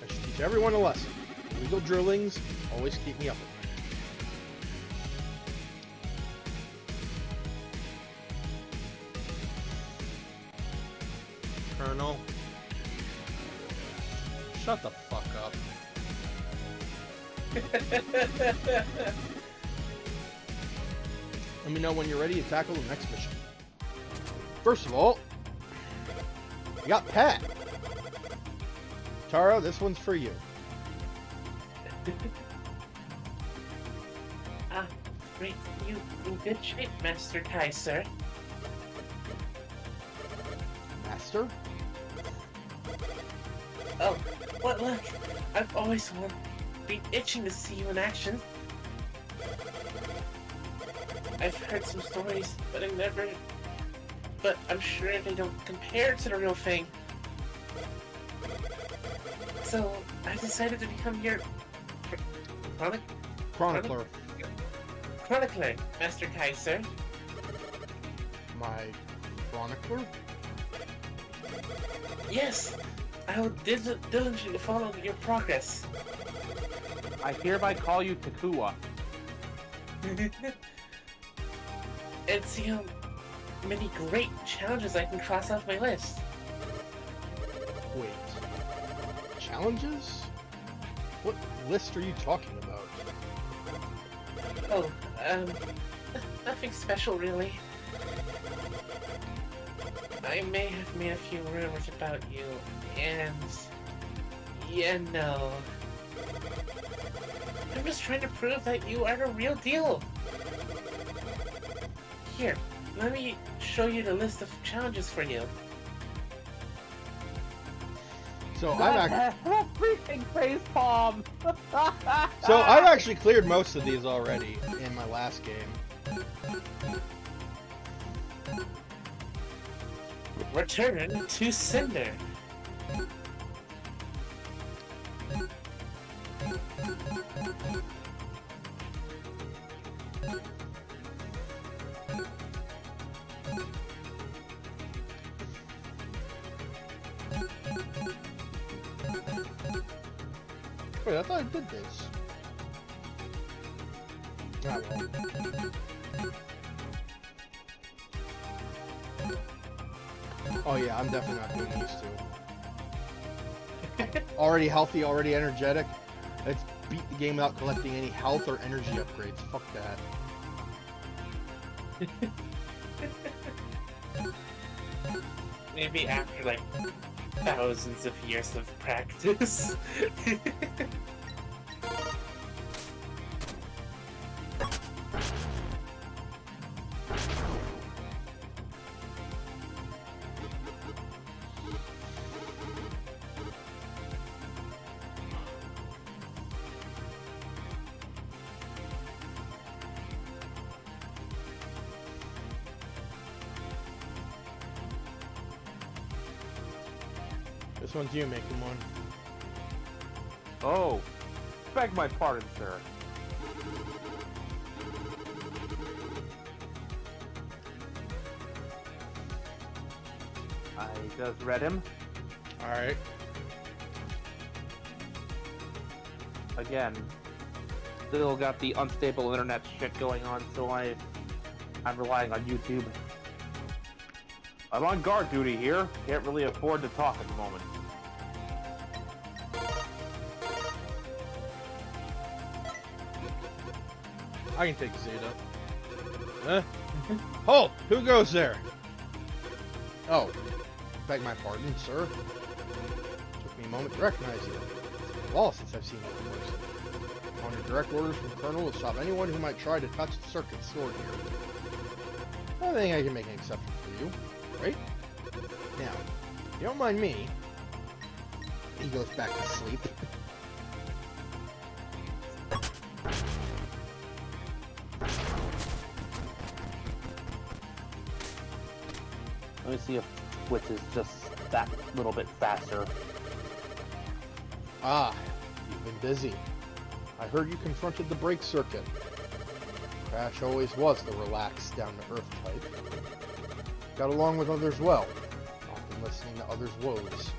I should teach everyone a lesson. Illegal drillings always keep me up at night. Colonel. Shut the fuck up. Let me know when you're ready to tackle the next mission. First of all, we got Pat. Tara, this one's for you. Great. You in good shape, Master Kai, sir. Master? Oh, what luck! I've always been itching to see you in action. I've heard some stories, but I'm sure they don't compare to the real thing. So, I decided to become your Chronicler. chronicler, Master Kai, sir. My chronicler? Yes, I will diligently follow your progress. I hereby call you Takua. And see how many great challenges I can cross off my list. Wait. Challenges? What list are you talking about? Oh, nothing special really. I may have made a few rumors about you, and no. I'm just trying to prove that you are the real deal. Here, let me show you the list of challenges for you. So I've freaking face palm. I've actually cleared most of these already in my last game. Return to Cinder. Wait, I thought I did this. Ah, well. Oh yeah, I'm definitely not doing these two. Already healthy, already energetic. Let's beat the game without collecting any health or energy upgrades. Fuck that. Maybe after like thousands of years of practice. This one's you making one. Oh, beg my pardon, sir. I just read him. Alright. Again, still got the unstable internet shit going on, so I'm relying on YouTube. I'm on guard duty here. Can't really afford to talk at the moment. I can take Zeta. Huh? Halt! Who goes there? Oh, beg my pardon, sir. Took me a moment to recognize you. It's been a while since I've seen you in person. I'm under direct orders from the Colonel to stop anyone who might try to touch the circuit stored here. I think I can make an exception for you, right? Now, if you don't mind me, he goes back to sleep. Let me see if Twitch is just that little bit faster. Ah, you've been busy. I heard you confronted the brake circuit. Crash always was the relaxed, down-to-earth type. Got along with others well, often listening to others' woes.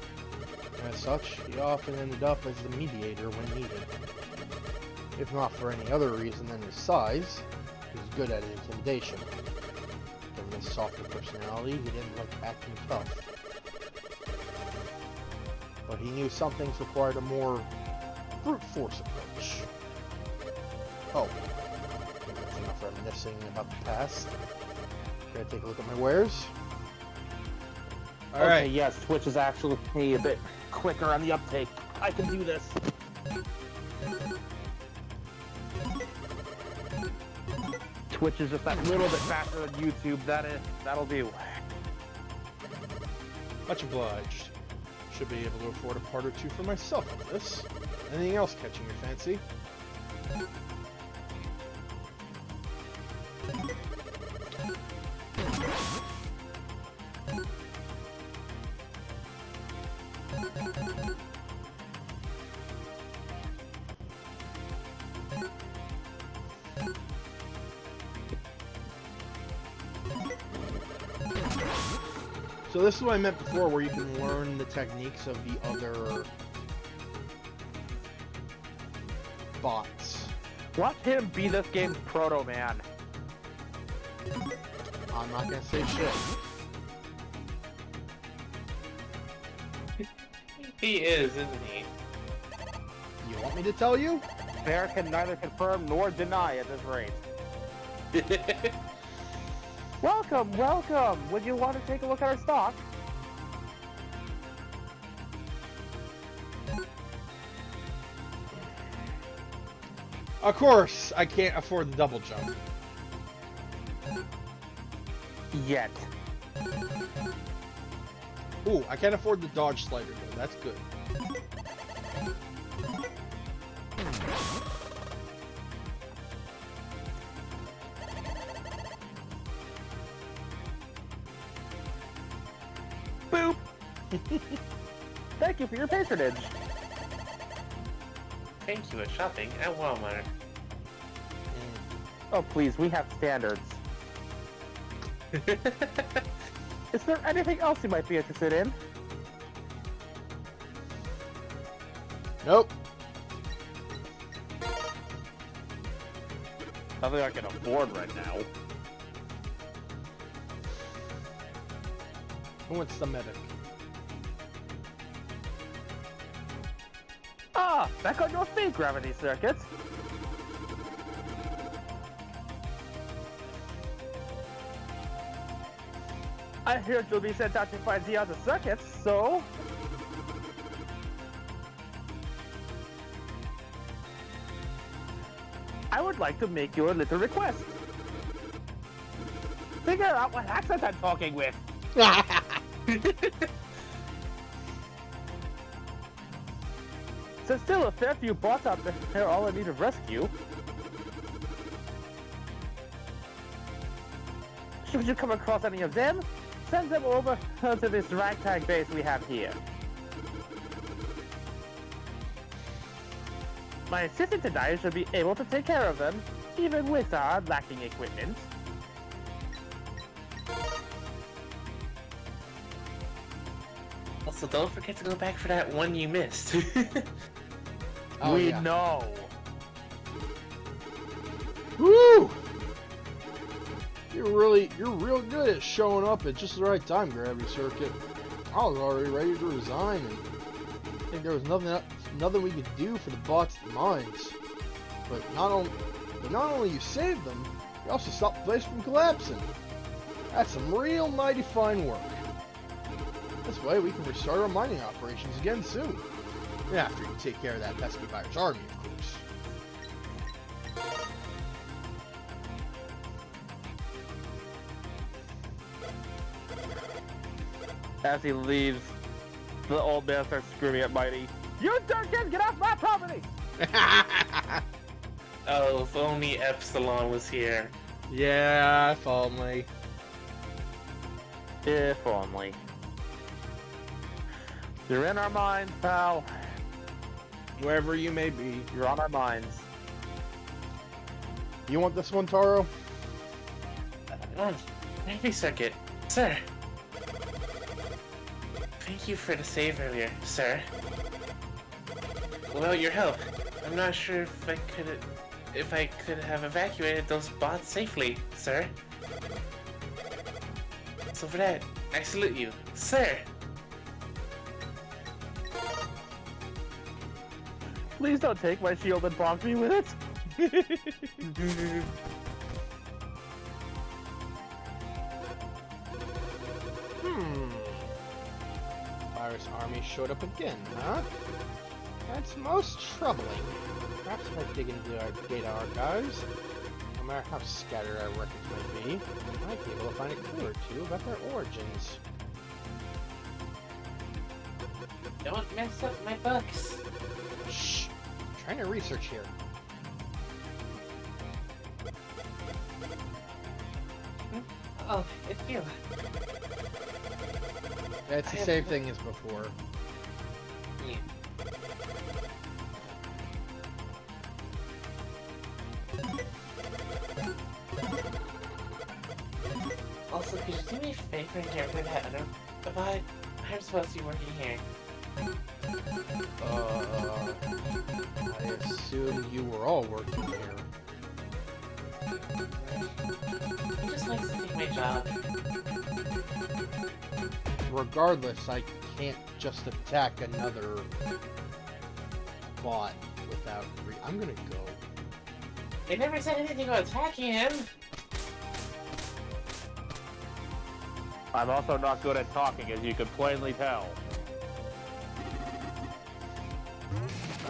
As such, he often ended up as the mediator when needed. If not for any other reason than his size, he was good at intimidation. Given his softer personality, he didn't like acting tough. But he knew some things required a more brute force approach. Oh, that's enough reminiscing about the past. Can I take a look at my wares? Okay, yes, Twitch is actually a bit quicker on the uptake. I can do this. Twitch is just that little bit faster than YouTube. That'll do. Much obliged. Should be able to afford a part or two for myself with this. Anything else catching your fancy? So this is what I meant before, where you can learn the techniques of the other bots. Watch him be this game's Proto Man. I'm not gonna say shit. He is, isn't he? You want me to tell you? Bear can neither confirm nor deny at this rate. Welcome, welcome! Would you want to take a look at our stock? Of course, I can't afford the double jump. Yet. Ooh, I can't afford the dodge slider though. That's good. Boop! Thank you for your patronage. Thank you at shopping at Walmart. Oh please, we have standards. Is there anything else you might be interested in? Nope. Nothing I can afford right now. Who wants the medic? Ah, back on your feet, Gravity Circuits. I heard you'll be sent out to find the other circuits, so would like to make you a little request. Figure out what accent I'm talking with. There's still a fair few bots out there all in need of rescue. Should you come across any of them, send them over to this ragtag base we have here. My assistant and I should be able to take care of them, even with our lacking equipment. Also, don't forget to go back for that one you missed. Oh, we yeah. know. Woo! You're real good at showing up at just the right time, Gravity Circuit. I was already ready to resign, and I think there was nothing we could do for the bots at the mines. But not only you saved them, you also stopped the place from collapsing. That's some real mighty fine work. This way we can restart our mining operations again soon. After you take care of that pesky virus army, of course. As he leaves, the old man starts screaming at Mighty, "You Durkin, get off my property!" Oh, if only Epsilon was here. Yeah, if only. If only. You're in our minds, pal. Wherever you may be. You're on our minds. You want this one, Taro? Gravity Circuit, sir. Thank you for the save earlier, sir. Without your help, I'm not sure if I could have evacuated those bots safely, sir. So for that, I salute you, sir. Please don't take my shield and bonk me with it. Virus army showed up again, huh? That's most troubling. Perhaps if I dig into our data archives, no matter how scattered our records might be, I might be able to find a clue or two about their origins. Don't mess up my books. Shh! I'm trying to research here. Oh, it's you. It's the same thing as before. Yeah. Also, could you do me a favor and get rid of that other bot? I'm supposed to be working here. I assume you were all working here. He just likes to take my job. Regardless, I can't just attack another bot without I'm gonna go. They never said anything about attacking him. I'm also not good at talking, as you can plainly tell.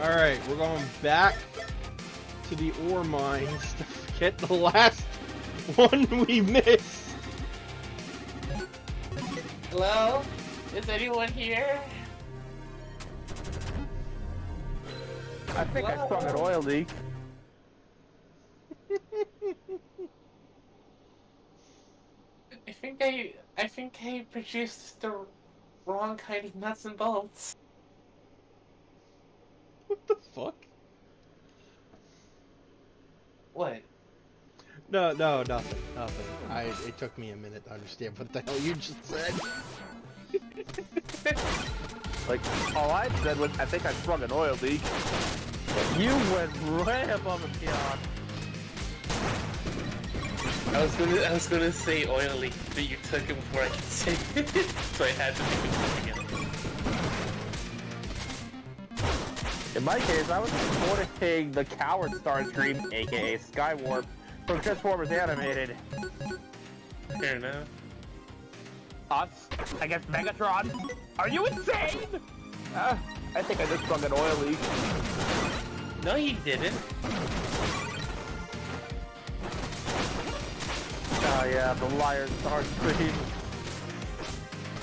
Alright, we're going back to the ore mines to get the last one we missed. Hello? Is anyone here? I think I sprung an oil leak. I think I produced the wrong kind of nuts and bolts. What the fuck? What? No, nothing. It took me a minute to understand what the hell you just said. Like, all I said was, I think I sprung an oil leak. You went way above and beyond. I was gonna say oil leak, but you took it before I could say it, so I had to make it again. In my case, I was supporting the coward Starscream, aka Skywarp, from Transformers Animated. Fair enough. Us? I guess Megatron? Are you insane? I think I just sprung an oil leak. No, you didn't. yeah, the Liar Starscream.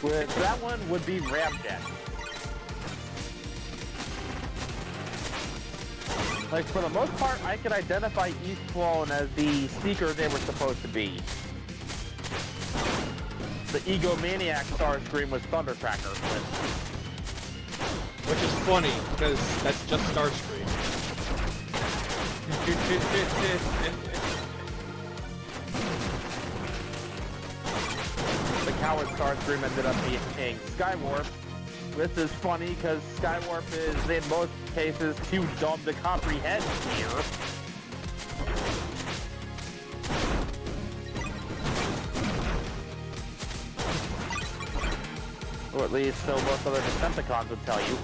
That one would be Ramjet. Like, for the most part, I could identify each clone as the Seeker they were supposed to be. The egomaniac Starscream was Thundercracker. Which is funny, because that's just Starscream. The coward Starscream ended up being Skywarp. This is funny because Skywarp is, in most cases, too dumb to comprehend here. Or at least so most other Decepticons would tell you.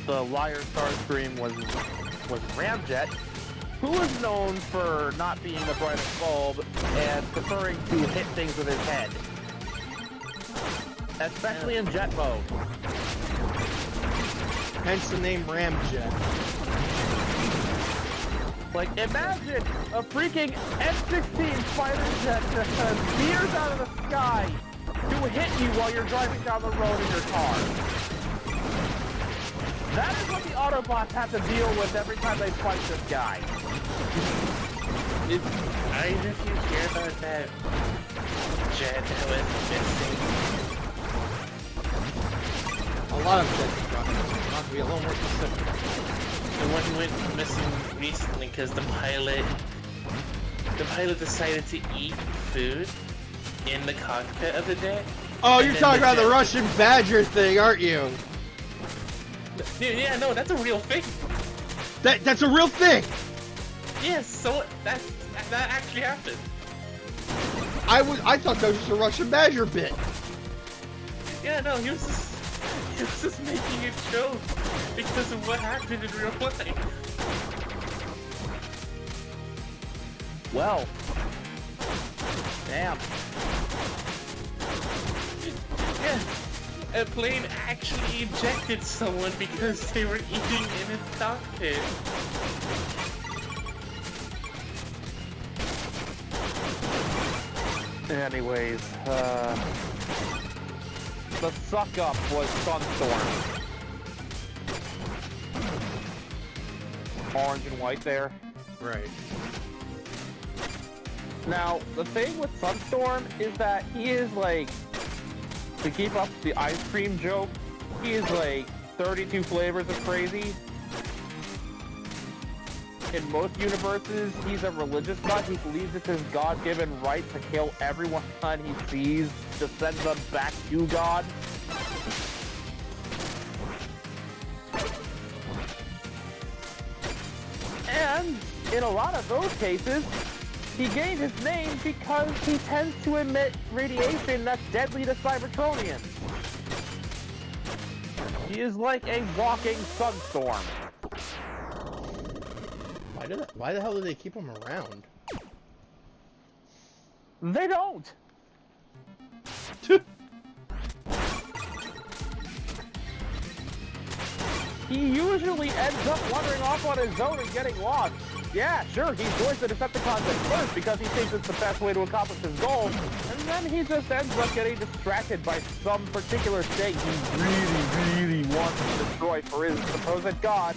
The Liar Starscream was Ramjet, who was known for not being the brightest bulb and preferring to hit things with his head. Especially in jet mode. Hence the name Ramjet. Like, imagine a freaking F-16 fighter jet that veers out of the sky to hit you while you're driving down the road in your car. That is what the Autobots have to deal with every time they fight this guy. I don't know if you hear about that jet that was missing. A lot of jets got missing, not to be a little more specific. The one went missing recently because the pilot decided to eat food in the cockpit of the jet. Oh, you're talking about the Russian Badger thing, aren't you? Yeah, no, that's a real thing. That's a real thing. Yes, so that actually happened. I thought that was just a Russian Badger bit. Yeah, no, he was just making a joke because of what happened in real life. Well, damn. Yeah. A plane actually ejected someone because they were eating in its cockpit. Anyways, the suck-up was Sunstorm. Orange and white there. Right. Now, the thing with Sunstorm is that he is like, to keep up the ice cream joke, he is like 32 flavors of crazy. In most universes, he's a religious nut. He believes it's his God-given right to kill everyone he sees to send them back to God. And in a lot of those cases, he gained his name because he tends to emit radiation that's deadly to Cybertronians. He is like a walking sunstorm. Why the hell do they keep him around? They don't! He usually ends up wandering off on his own and getting lost. Yeah, sure, he joins the Decepticons at first because he thinks it's the best way to accomplish his goal, and then he just ends up getting distracted by some particular state he really wants to destroy for his supposed god,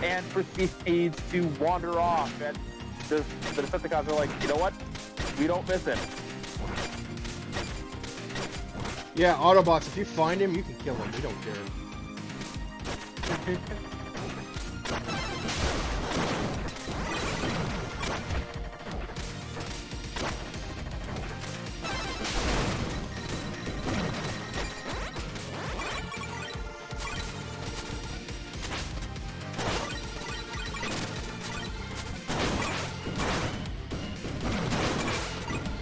and proceeds to wander off, and the Decepticons are like, you know what? We don't miss him. Yeah, Autobots, if you find him, you can kill him. We don't care.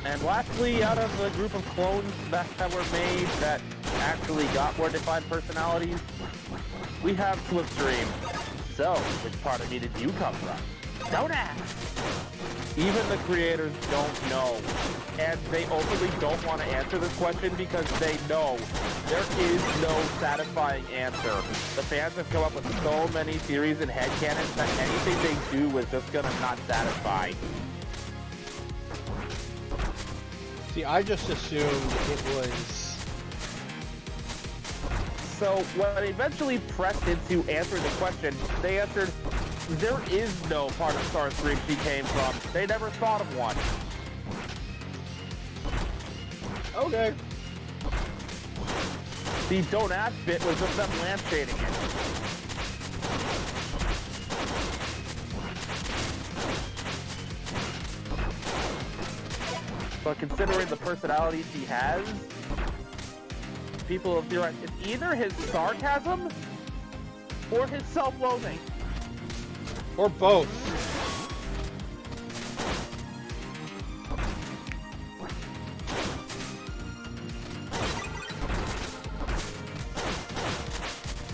And lastly, out of the group of clones that were made that actually got more defined personalities, we have Slipstream. So, which part of me did you come from? Don't ask. Even the creators don't know. And they openly don't want to answer this question because they know there is no satisfying answer. The fans have come up with so many theories and headcanons that anything they do is just gonna not satisfy. See, I just assumed it was... So when they eventually pressed into answering the question, they answered, there is no part of Starscream she came from. They never thought of one. Okay. The don't ask bit was just them lampshading it. But considering the personality she has, people have theorized it's either his sarcasm or his self-loathing. Or both.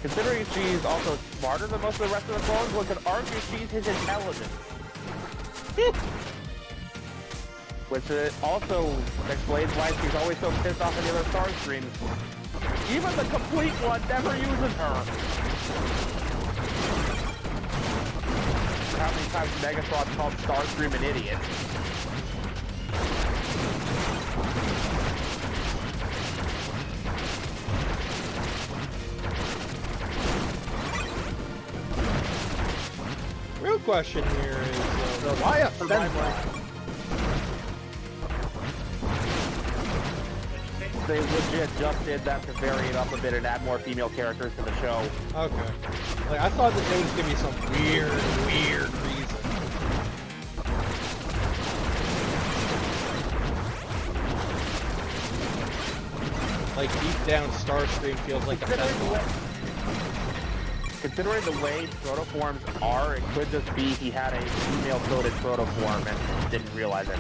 Considering she's also smarter than most of the rest of the clones, one could argue she's his intelligence. Which also explains why she's always so pissed off at the other Starscreams. Even the complete one never uses her. How many times Megatron called Starscream an idiot? Real question here is, why a fence? They legit just did that to vary it up a bit and add more female characters to the show. Okay. Like, I thought that there was gonna be some weird reason. Like, deep down, Starscream feels like a fence. Considering the way protoforms are, it could just be he had a female-coded protoform and didn't realize it.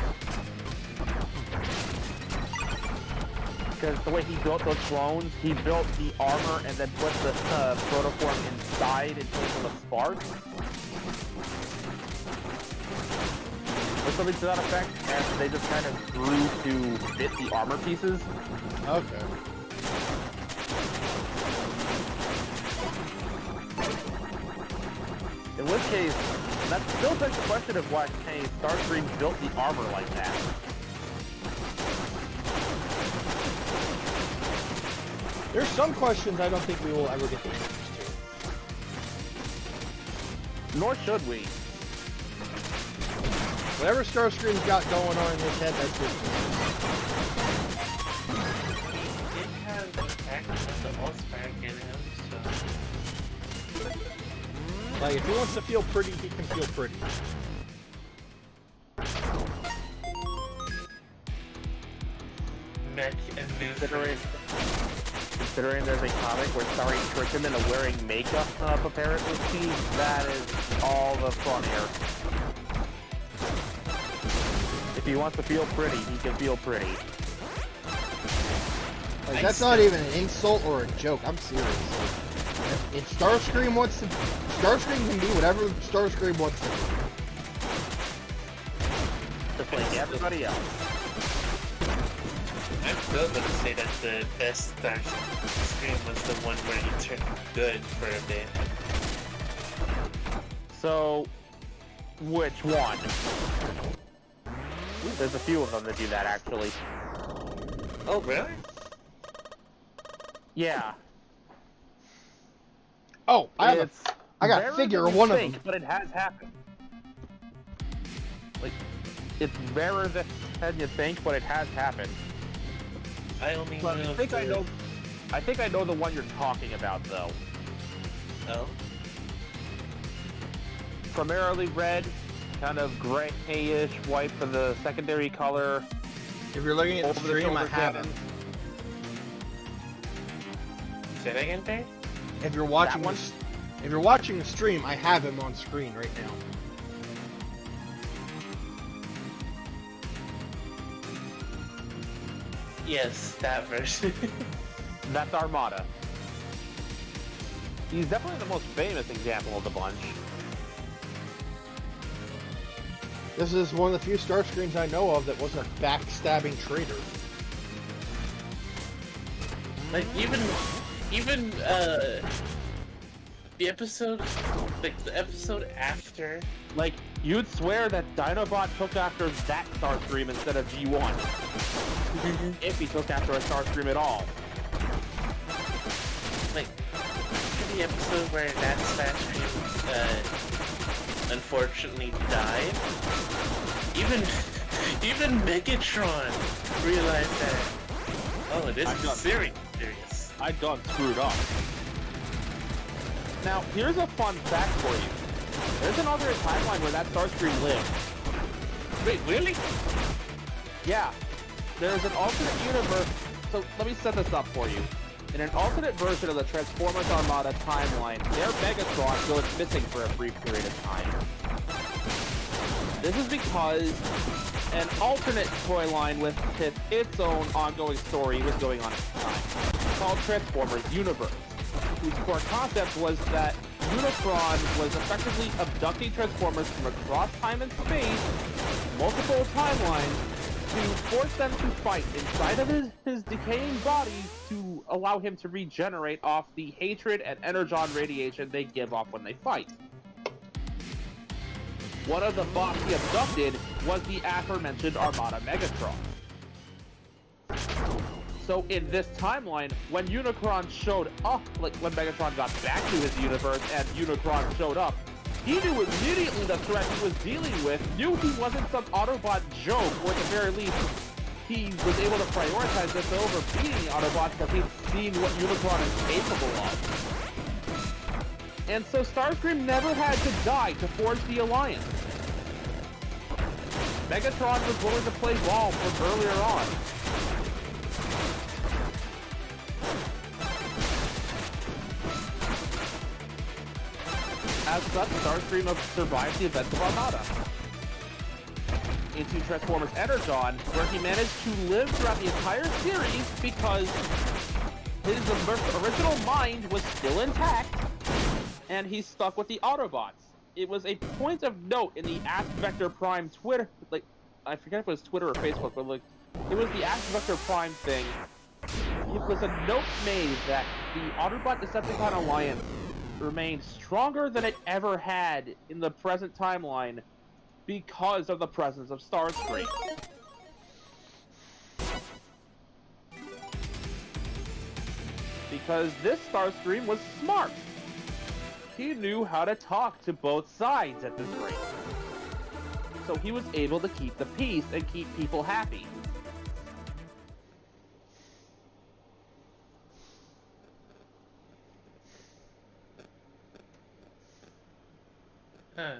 Because the way he built those clones, he built the armor and then put the protoform inside in place of the spark. Or something to that effect, and they just kind of grew to fit the armor pieces. Okay. In which case, that still begs the question of why, hey, Starscream built the armor like that. There's some questions I don't think we will ever get the answers to. Nor should we. Whatever Starscream's got going on in his head, that's his He did have the action of the Allspark in him, so... Like, if he wants to feel pretty, he can feel pretty. Mech and new Considering there's a comic where Starry tricked him into wearing makeup, apparently, that is all the funnier. If he wants to feel pretty, he can feel pretty. Like, that's not even an insult or a joke. I'm serious. If Starscream wants to... Starscream can do whatever Starscream wants to do. Just like everybody else. I'm still gonna say that the best Starscream was the one where he turned good for a bit. So, which one? There's a few of them that do that, actually. Oh, really? Yeah. Oh, I got a rarer figure than of you one of think, them. But it has happened. Like, it's rarer than you think, but it has happened. I only But know I think I know the one you're talking about, though. Oh? Primarily red, kind of grayish white for the secondary color. If you're looking at the stream, I have him. Say that again, Dave? If you're watching That one? if you're watching the stream, I have him on screen right now. Yes, that version. That's Armada. He's definitely the most famous example of the bunch. This is one of the few Starscreams I know of that wasn't a backstabbing traitor. Like even the episode, like the episode after. Like, you'd swear that Dinobot took after that Starscream instead of G1. If he took after a Starscream at all. Like, the episode where that Starscream, unfortunately died. Even Megatron realized that, oh, this is serious. I done screwed up. Now, here's a fun fact for you. There's an alternate timeline where that Starscream lived. Wait, really? Yeah. There's an alternate universe. So, let me set this up for you. In an alternate version of the Transformers Armada timeline, their Megatron goes missing for a brief period of time. This is because an alternate toy line with its own ongoing story was going on at the time, called Transformers Universe, whose core concept was that Unicron was effectively abducting Transformers from across time and space, multiple timelines, to force them to fight inside of his decaying body to allow him to regenerate off the hatred and energon radiation they give off when they fight. One of the bots he abducted was the aforementioned Armada Megatron. So in this timeline, when Unicron showed up, like when Megatron got back to his universe and Unicron showed up, he knew immediately the threat he was dealing with, knew he wasn't some Autobot joke, or at the very least, he was able to prioritize this over beating the Autobots because he'd seen what Unicron is capable of. And so Starscream never had to die to forge the alliance. Megatron was willing to play ball from earlier on. As such, Starscream survived the events of Armada into Transformers Energon, where he managed to live throughout the entire series because his original mind was still intact, and he stuck with the Autobots. It was a point of note in the Ask Vector Prime Twitter, like, I forget if it was Twitter or Facebook, but like, it was the Ask Vector Prime thing. It was a note made that the Autobot Decepticon Alliance remained stronger than it ever had in the present timeline because of the presence of Starscream. Because this Starscream was smart. He knew how to talk to both sides at this rate. So he was able to keep the peace and keep people happy. Huh.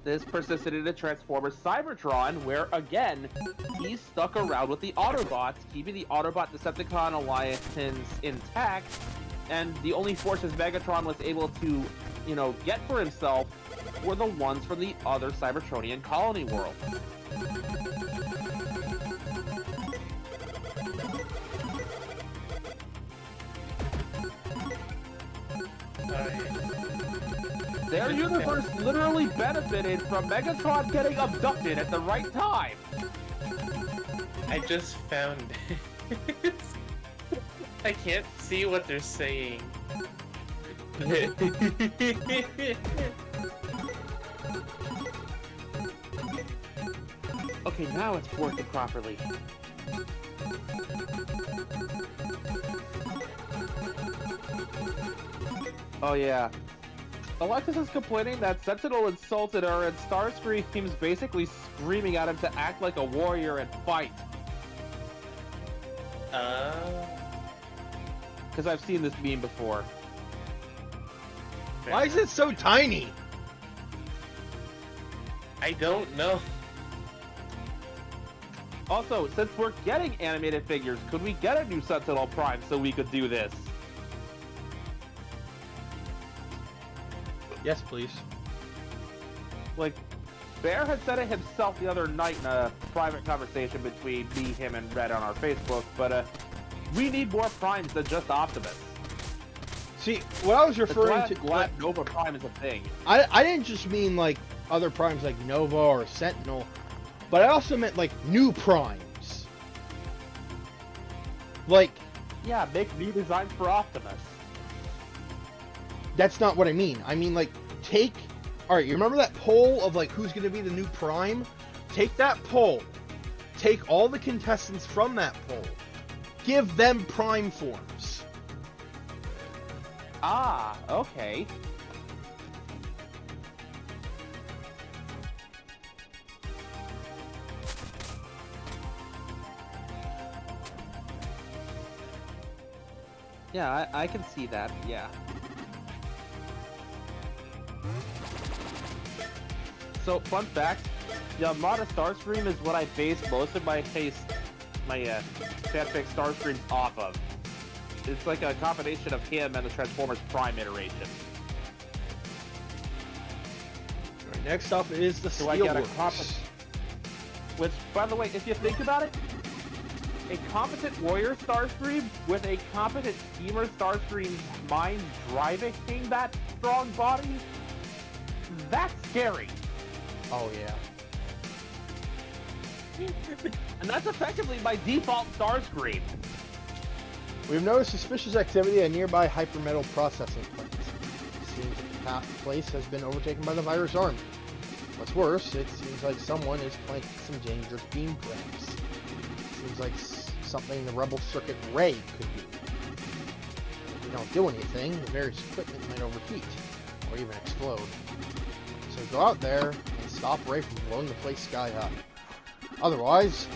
This persisted into Transformers Cybertron, where, again, he stuck around with the Autobots, keeping the Autobot Decepticon alliance intact, and the only forces Megatron was able to, get for himself were the ones from the other Cybertronian colony world. Their universe literally benefited from Megatron getting abducted at the right time. I just found it. I can't see what they're saying. Okay, now it's working properly. Oh yeah. Alexis is complaining that Sentinel insulted her and Starscream's basically screaming at him to act like a warrior and fight. Because I've seen this meme before. Why is it so tiny? I don't know. Also, since we're getting animated figures, could we get a new Sentinel Prime so we could do this? Yes, please. Like, Bear had said it himself the other night in a private conversation between me, him, and Red on our Facebook, but we need more Primes than just Optimus. See, what I was That's referring why I'm to... glad Nova Prime is a thing. I didn't just mean, like, other primes like Nova or Sentinel, but I also meant, like, new primes. Like... Yeah, make new designs for Optimus. That's not what I mean. I mean, like, take... Alright, you remember that poll of, like, who's going to be the new prime? Take that poll. Take all the contestants from that poll. Give them prime forms. Ah, okay. Yeah, I can see that, yeah. So, fun fact, the Armada Starscream is what I base most of my fanfic Starscreams off of. It's like a combination of him and the Transformers Prime iteration. Right, next up is the So I get a Steelworks. Which, by the way, if you think about it, a competent warrior Starscream with a competent schemer Starscream's mind driving that strong body, that's scary. Oh, yeah. And that's effectively my default Starscream. We've noticed suspicious activity at nearby hypermetal processing plants. It seems that the place has been overtaken by the virus army. What's worse, it seems like someone is planting some dangerous beam traps. Seems like something the Rebel Circuit Ray could do. If we don't do anything, the various equipment might overheat, or even explode. So go out there and stop Ray from blowing the place sky high. Otherwise,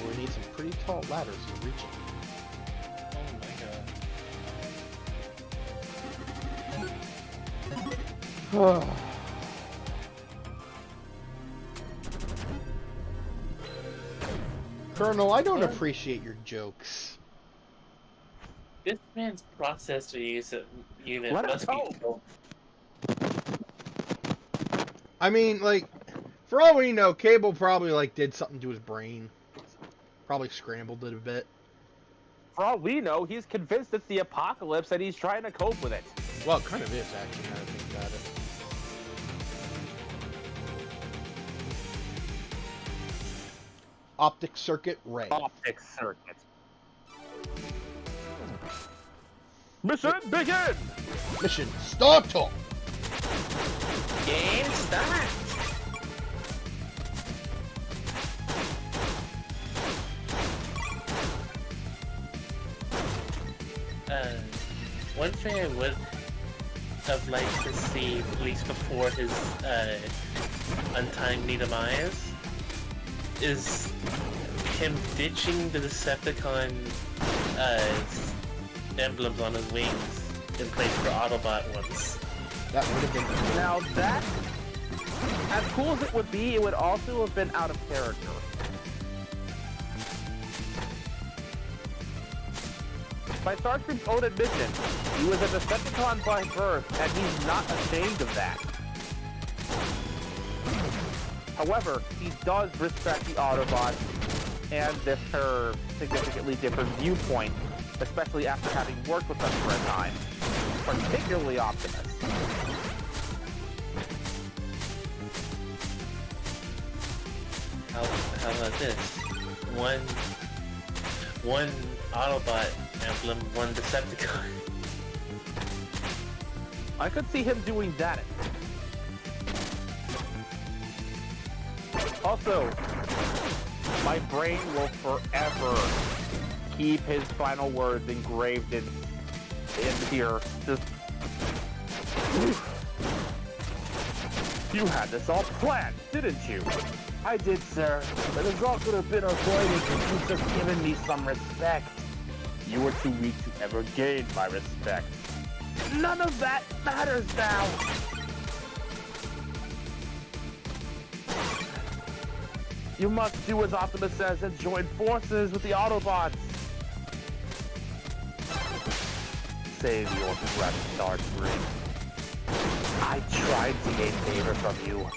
we'll need some pretty tall ladders to reach it. Oh my god. Colonel, I don't appreciate your jokes. This man's processor unit Let must us be go. I mean, like, for all we know, Cable probably, like, did something to his brain. Probably scrambled it a bit. For all we know, he's convinced it's the apocalypse and he's trying to cope with it. Well, it kind of is, actually, now that I think about it. Optic Circuit Ray. Optic circuit. Mission begin! Mission start! Game start! One thing I would have liked to see, at least before his untimely demise, is him ditching the Decepticon emblems on his wings in place for Autobot ones. That would have been cool. Now that, as cool as it would be, it would also have been out of character. By Starscream's own admission, he was a Decepticon by birth, and he's not ashamed of that. However, he does respect the Autobots and their significantly different viewpoint, especially after having worked with them for a time, particularly Optimus. How about this? One Autobot emblem, one Decepticon. I could see him doing that. Also, my brain will forever keep his final words engraved in here. Just, you had this all planned, didn't you? I did, sir, but this all could have been avoided if you'd just given me some respect. You were too weak to ever gain my respect. None of that matters now! You must do as Optimus says and join forces with the Autobots! Save your breath, Starscream. I tried to gain favor from you,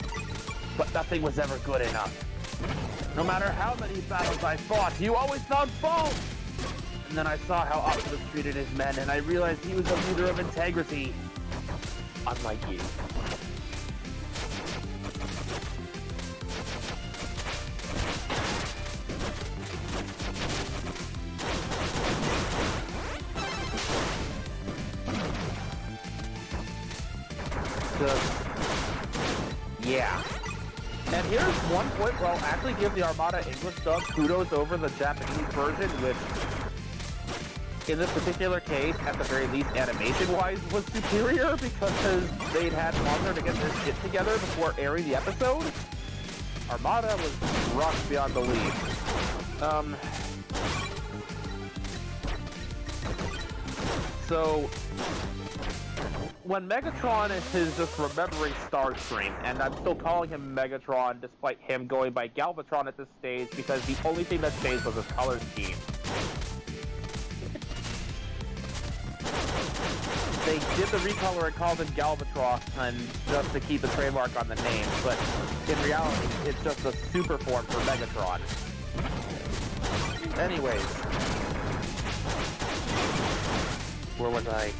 but nothing was ever good enough. No matter how many battles I fought, you always found fault! And then I saw how Optimus treated his men, and I realized he was a leader of integrity. Unlike you. Yeah. And here's one point where I'll actually give the Armada English dub kudos over the Japanese version, which, in this particular case, at the very least, animation-wise, was superior because they'd had longer to get their shit together before airing the episode. Armada was rough beyond belief. So, when Megatron is just remembering Starscream, and I'm still calling him Megatron despite him going by Galvatron at this stage because the only thing that changed was his color scheme. They did the recolor and called him Galvatron and just to keep the trademark on the name, but in reality, it's just a super form for Megatron. Anyways. Where was I?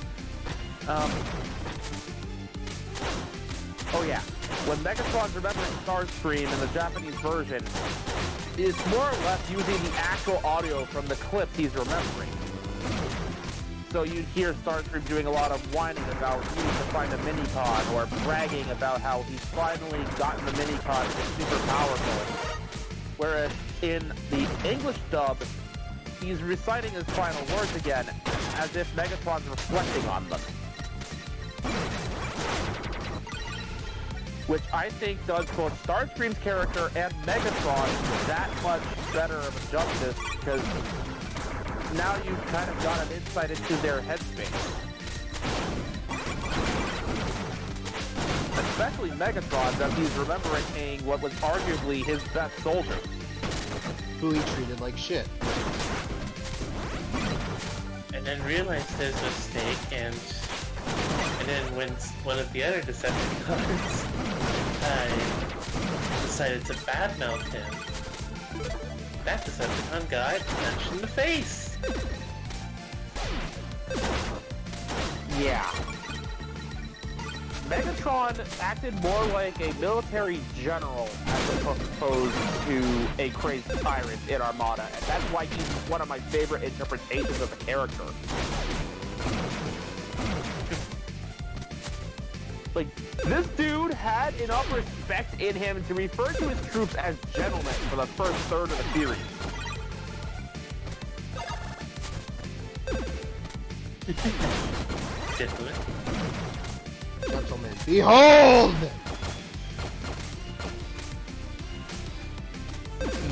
Oh yeah. When Megatron's remembering Starscream in the Japanese version, it's more or less using the actual audio from the clips he's remembering. So you'd hear Starscream doing a lot of whining about needing to find a Minicon, or bragging about how he's finally gotten the Minicon and it's super powerful. Whereas in the English dub, he's reciting his final words again, as if Megatron's reflecting on them. Which I think does both Starscream's character and Megatron that much better of a justice, because now you've kind of got an insight into their headspace. Especially Megatron, as he's remembering what was arguably his best soldier. Who he treated like shit. And then realized his mistake, and then when one of the other Decepticons decided to badmouth him, that Decepticon got punched in the face. Yeah. Megatron acted more like a military general as opposed to a crazy tyrant in Armada, and that's why he's one of my favorite interpretations of the character. Like, this dude had enough respect in him to refer to his troops as gentlemen for the first third of the series. Gentlemen. Gentlemen, behold!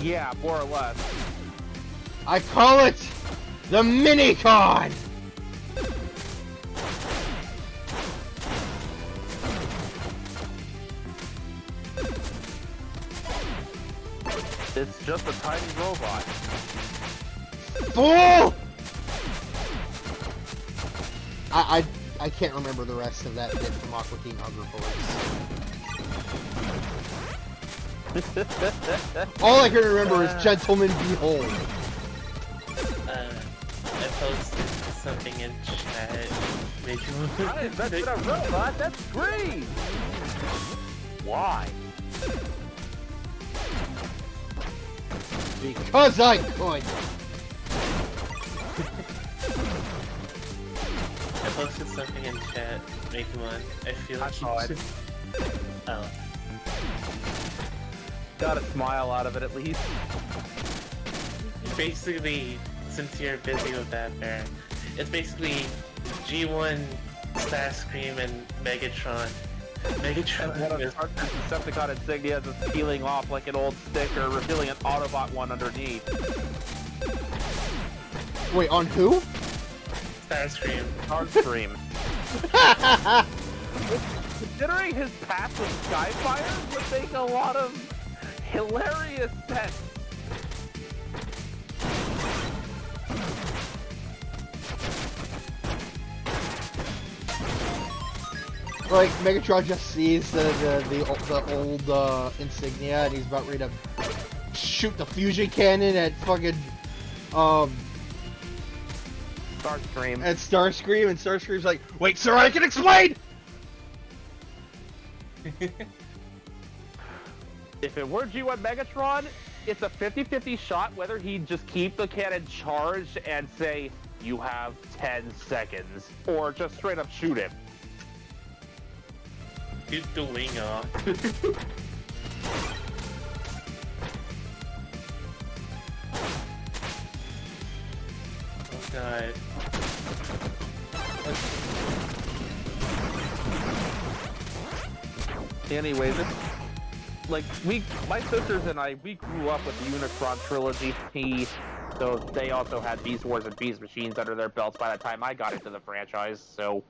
Yeah, more or less. I call it the Minicon! It's just a tiny robot. Fool! I can't remember the rest of that bit from Aqua Teen Hunger Force. All I can remember is Gentlemen Behold. I posted something in chat. Made you I invented a robot that's free! Why? Because I could! I posted something in chat, Megaman. I feel like saw it. Oh. Got a smile out of it at least. Basically, since you're busy with that, Baron, it's basically G1, Starscream, and Megatron. And one of the Decepticon insignia is peeling off like an old sticker, revealing an Autobot one underneath. Wait, on who? Starscream. Starscream. Considering his past with Skyfire would make a lot of hilarious sense. Like, Megatron just sees the old insignia and he's about ready to shoot the fusion cannon at fucking Starscream. And Starscream, and Starscream's like, wait, sir, I can explain! If it were G1 Megatron, it's a 50-50 shot whether he'd just keep the cannon charged and say, you have 10 seconds, or just straight up shoot him. Shoot the wing off. Oh god. Anyways, like my sisters and I, we grew up with the Unicron trilogy. So they also had Beast Wars and Beast Machines under their belts by the time I got into the franchise. So,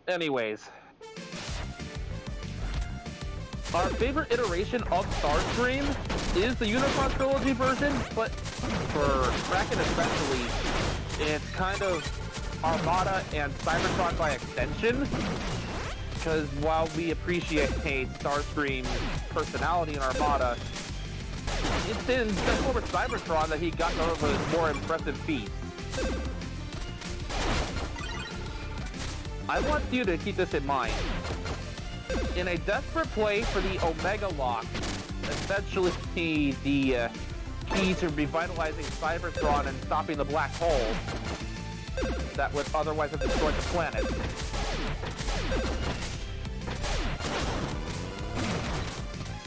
anyways, our favorite iteration of Starscream is the Unicron trilogy version, but for Kraken especially, it's kind of Armada and Cybertron by extension. Because while we appreciate Starscream's personality in Armada, it's in Transformers Cybertron that he got some of his more impressive feats. I want you to keep this in mind. In a desperate play for the Omega Lock, essentially the key to revitalizing Cybertron and stopping the black hole that would otherwise have destroyed the planet,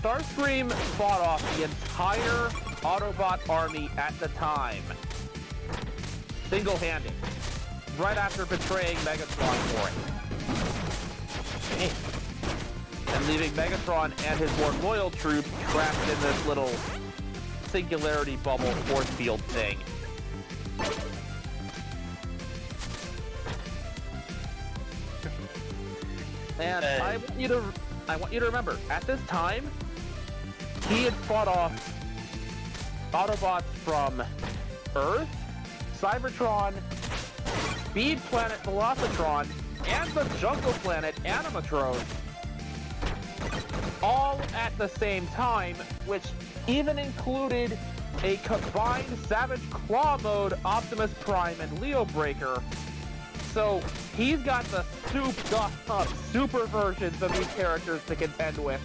Starscream fought off the entire Autobot army at the time, single-handed, right after betraying Megatron for it. And leaving Megatron and his more loyal troops trapped in this little singularity bubble force field thing. And I want you to remember, at this time, he had fought off Autobots from Earth, Cybertron, Speed Planet Velocitron, and the Jungle Planet Animatron, all at the same time, which even included a combined Savage Claw mode Optimus Prime and Leo Breaker. So he's got the souped up super versions of these characters to contend with.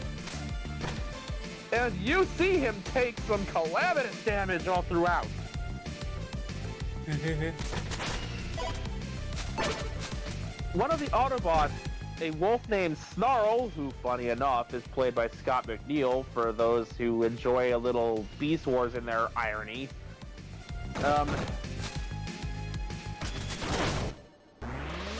And you see him take some calamitous damage all throughout. One of the Autobots, a wolf named Snarl, who, funny enough, is played by Scott McNeil, for those who enjoy a little Beast Wars in their irony.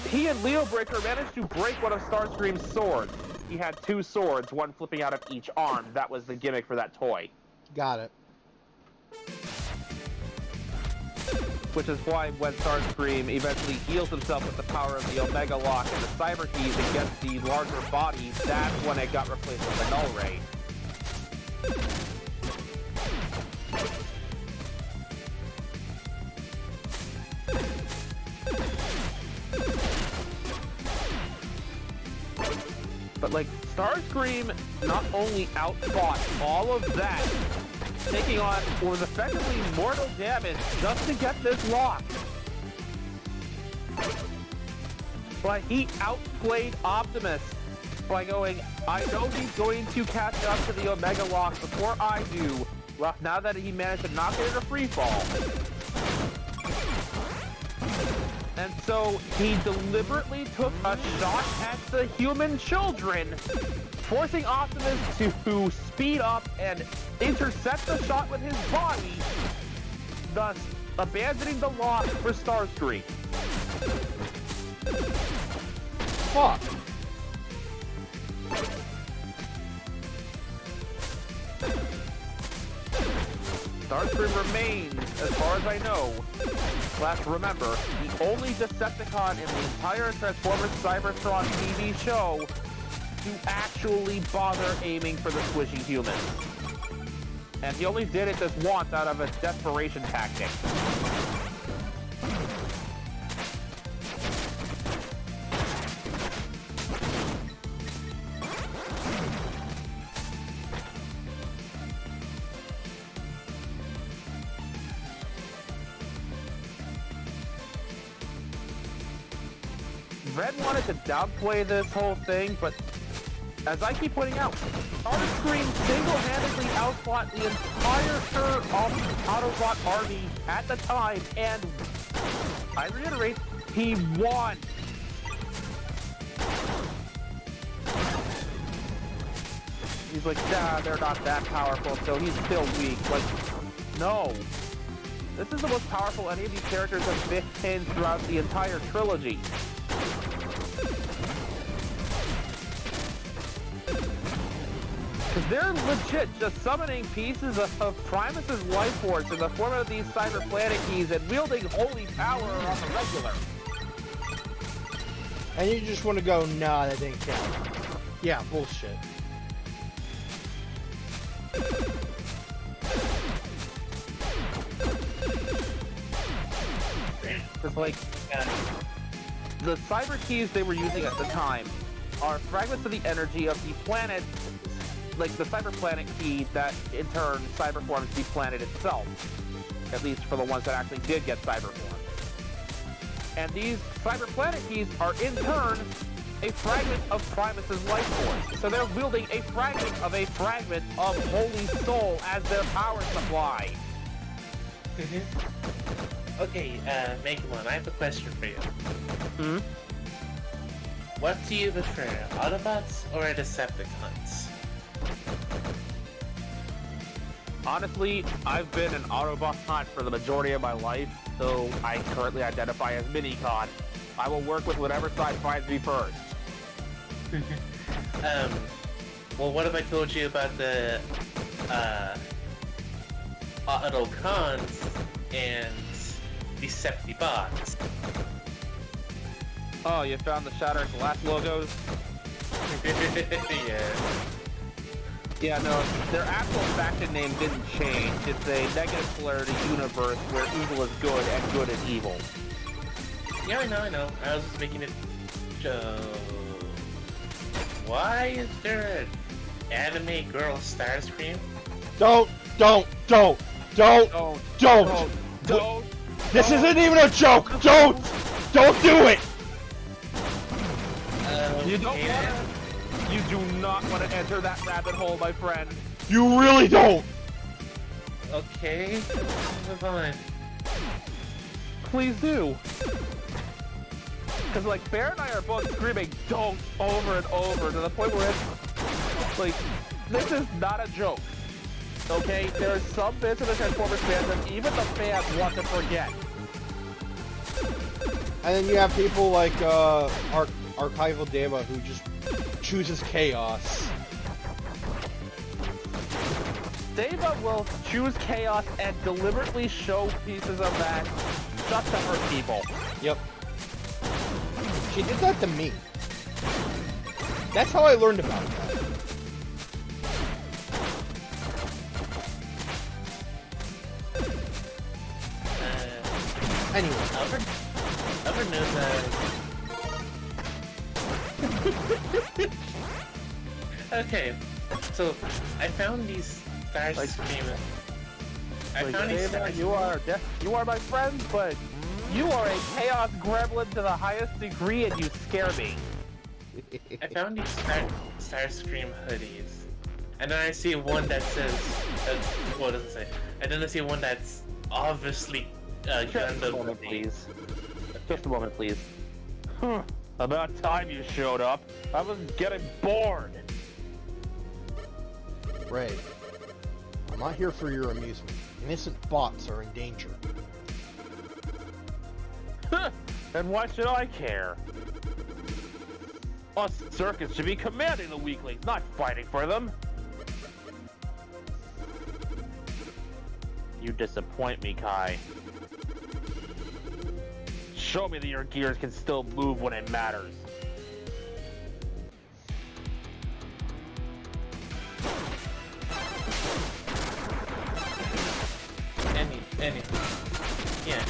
He and Leo Breaker managed to break one of Starscream's swords. He had two swords, one flipping out of each arm. That was the gimmick for that toy. Got it. Which is why when Starscream eventually heals himself with the power of the Omega Lock and the Cyber Keys against the larger body, that's when it got replaced with the Null Ray. But like, Starscream not only outfought all of that, taking on what was effectively mortal damage just to get this lock, but he outplayed Optimus by going, I know he's going to catch up to the Omega Lock before I do, well, now that he managed to knock it into free fall. And so he deliberately took a shot at the human children, forcing Optimus to speed up and intercept the shot with his body, thus abandoning the lock for Starscream. Fuck. Starscream remains, as far as I know, remember, the only Decepticon in the entire Transformers Cybertron TV show to actually bother aiming for the squishy humans. And he only did it this once out of a desperation tactic. Red wanted to downplay this whole thing, but as I keep pointing out, Starscream single-handedly outfought the entire Autobot army at the time, and I reiterate, he won. He's like, nah, they're not that powerful, so he's still weak. Like, no. This is the most powerful any of these characters have been throughout the entire trilogy. Because they're legit just summoning pieces of Primus's life force in the form of these cyber planet keys and wielding holy power on the regular. And you just want to go, nah, that didn't count. Yeah, bullshit. Because, like, the cyber keys they were using at the time are fragments of the energy of the planet, like the cyber planet key that in turn cyberforms the planet itself. At least for the ones that actually did get cyberformed. And these cyber planet keys are in turn a fragment of Primus's life force. So they're wielding a fragment of Holy Soul as their power supply. Okay, Megaman, I have a question for you. Hmm? What do you prefer, Autobots or Decepticons? Honestly, I've been an Autobot for the majority of my life, so I currently identify as Minicon. I will work with whatever side finds me first. Well, what if I told you about the, Autocons and Deceptibots? Oh, you found the Shattered Glass logos? Yeah. Yeah, no, their actual faction name didn't change. It's a negative polarity universe where evil is good and good is evil. Yeah, I know. I was just making it Why is there an anime girl Starscream? Don't. This isn't even a joke. Don't do it. You don't want to. You do not want to enter that rabbit hole, my friend. You really don't. Okay, move on. Please do. Because, like, Bear and I are both screaming, don't, over and over, to the point where it's, like, this is not a joke. Okay? There are some bits of the Transformers fandom even the fans want to forget. And then you have people like, Archival Deva who just chooses chaos. Deva will choose chaos and deliberately show pieces of that just to hurt people. Yep. She did that to me. That's how I learned about that. Anyway. Albert knows that. Okay, so I found these Starscream. You are my friend, but you are a chaos gremlin to the highest degree, and you scare me. I found these Starscream hoodies, and then I see one that says, what does it say? And then I see one that's obviously Just a moment, please. Just a moment, please. About time you showed up. I was getting bored. Ray, I'm not here for your amusement. Innocent bots are in danger. And why should I care? Us circus should be commanding the weaklings, not fighting for them. You disappoint me, Kai. Show me that your gears can still move when it matters. Yeah.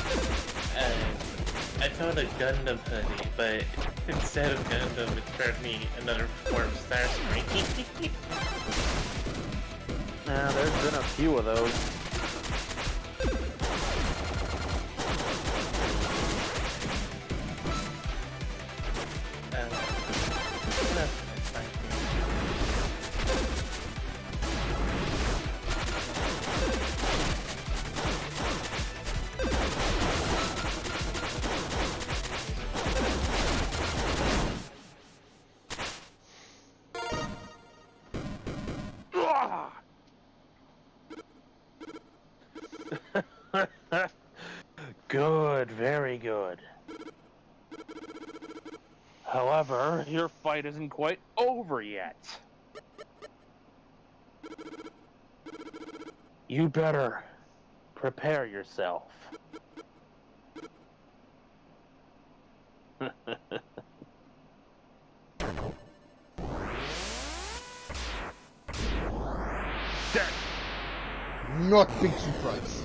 I found a Gundam hoodie, but instead of Gundam, it showed me another form of Starscream. Yeah, there's been a few of those. Good, very good. However, your fight isn't quite over yet. You better prepare yourself. Not big surprise.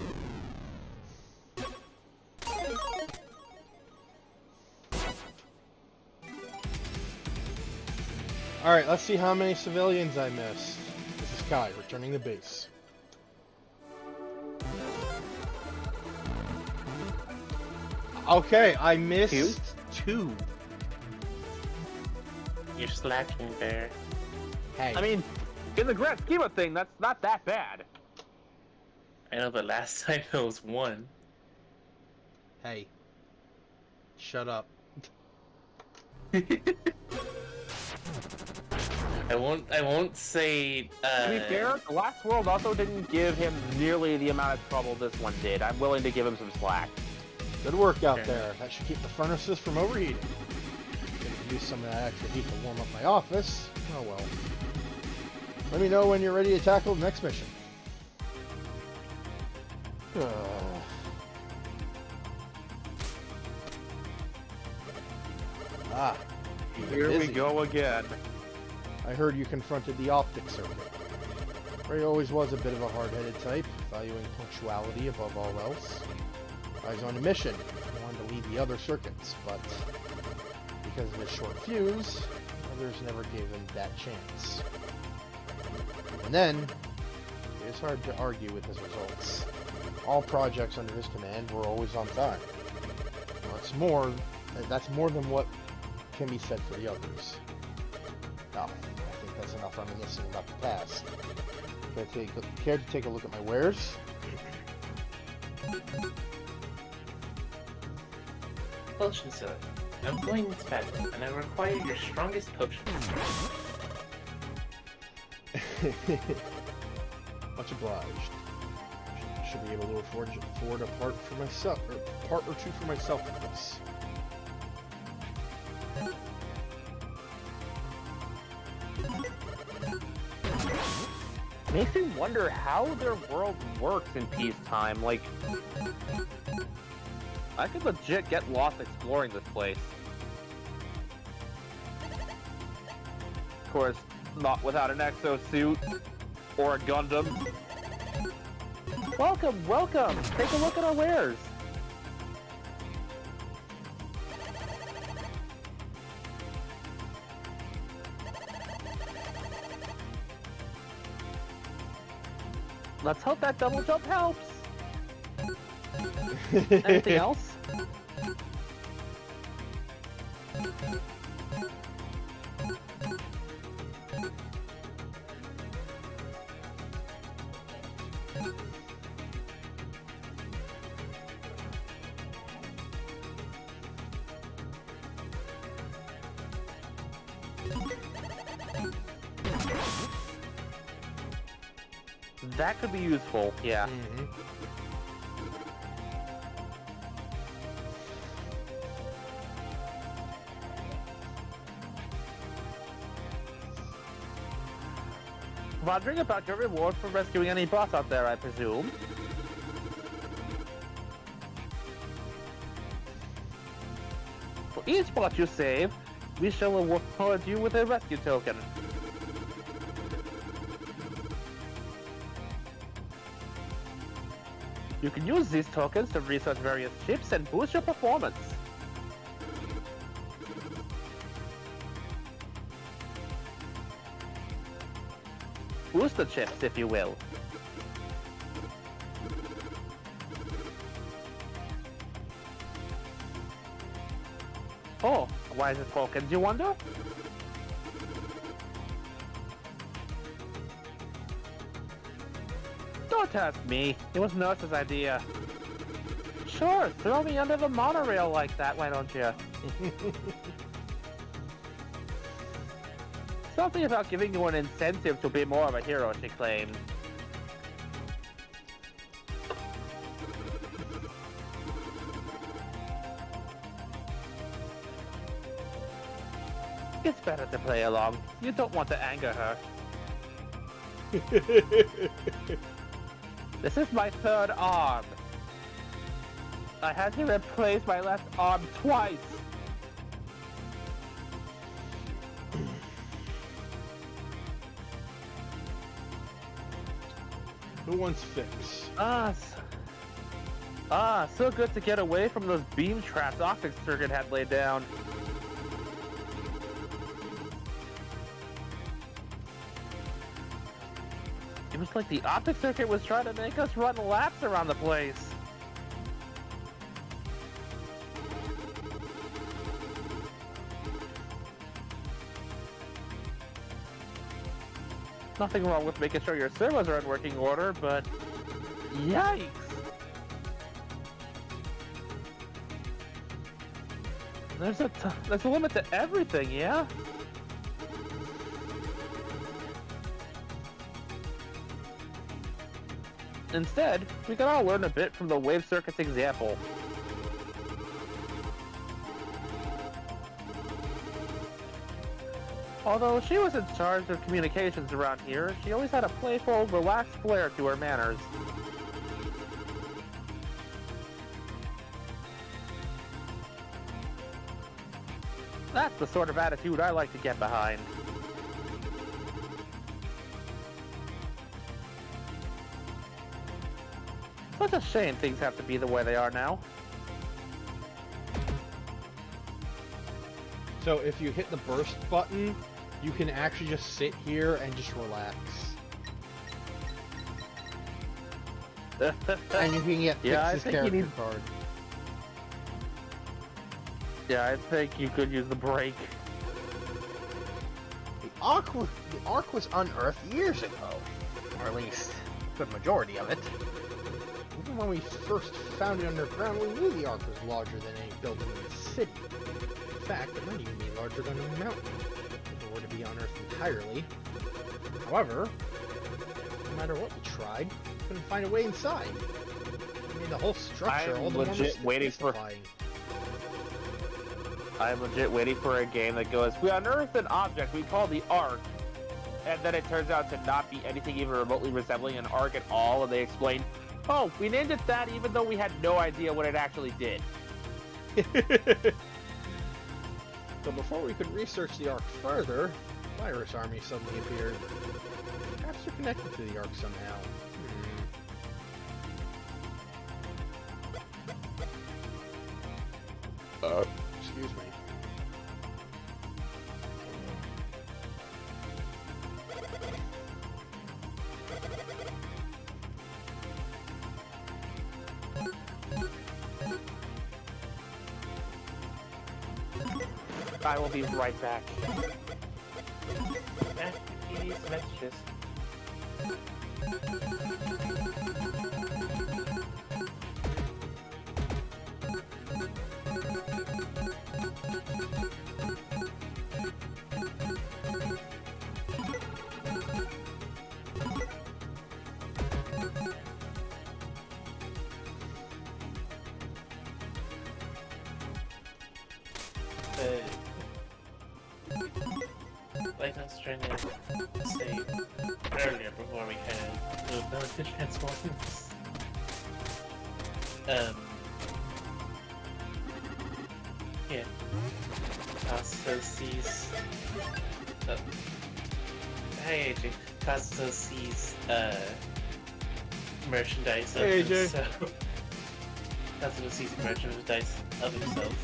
Alright, let's see how many civilians I missed. This is Kai, returning to base. Okay, I missed two. You're slacking there. Hey. I mean, in the grand scheme of things, that's not that bad. I know, but last time it was one. Hey. Shut up. I won't say. To be fair, the last world also didn't give him nearly the amount of trouble this one did. I'm willing to give him some slack. Good work out there. That should keep the furnaces from overheating. Could use some of that extra heat to warm up my office. Oh well. Let me know when you're ready to tackle the next mission. Here we go again. I heard you confronted the optic circuit. Ray always was a bit of a hard-headed type, valuing punctuality above all else. I was on a mission. I wanted to lead the other circuits, but because of his short fuse, others never gave him that chance. And then, it is hard to argue with his results. All projects under his command were always on time. Well, that's more than what can be said for the others. Now, I think that's enough reminiscing about the past. Care to take a look at my wares? Potion cylinder. I'm going into battle, and I require your strongest potions. Much obliged. Should be able to afford a part for myself, or part or two for myself with this. Makes me wonder how their world works in peacetime. Like, I could legit get lost exploring this place. Of course, not without an exosuit or a Gundam. Welcome, welcome! Take a look at our wares! Let's hope that double jump helps! Anything else? That could be useful, yeah. Mm-hmm. Wondering about your reward for rescuing any boss out there, I presume. For each bot you save, we shall reward you with a rescue token. You can use these tokens to research various ships and boost your performance. Boost the chips, if you will. Oh, why is it tokens, you wonder? Don't ask me. It was Nurse's idea. Sure, throw me under the monorail like that, why don't you? Something about giving you an incentive to be more of a hero, she claimed. It's better to play along. You don't want to anger her. This is my third arm. I had to replace my left arm twice. Who wants fix? So good to get away from those beam traps optics circuit had laid down. It was like the optic circuit was trying to make us run laps around the place. Nothing wrong with making sure your servos are in working order, but yikes! There's a limit to everything, yeah? Instead, we can all learn a bit from the wave circuit's example. Although she was in charge of communications around here, she always had a playful, relaxed flair to her manners. That's the sort of attitude I like to get behind. Such a shame things have to be the way they are now. So if you hit the burst button, you can actually just sit here and just relax. And you can get Fix's character card. Yeah, I think you could use the break. The Ark was unearthed years ago, or at least the majority of it. Even when we first found it underground, we knew the Ark was larger than any building in the city. In fact, it might even be larger than a mountain, if it were to be unearthed entirely. However, no matter what we tried, we couldn't find a way inside. It made the whole structure all the more mystifying. I'm legit waiting for a game that goes, we unearthed an object we call the Ark, and then it turns out to not be anything even remotely resembling an Ark at all, and they explain, oh, we named it that even though we had no idea what it actually did. So before we could research the Ark further, Virus Army suddenly appeared. Perhaps they're connected to the Ark somehow. Excuse me. I will be right back. Back to these messages. Like I was trying to say earlier before we kind of moved on to Transformers. Yeah. Also sees. Hey AJ. Costa sees merchandise of Hey, AJ. himself. Costa sees merchandise of himself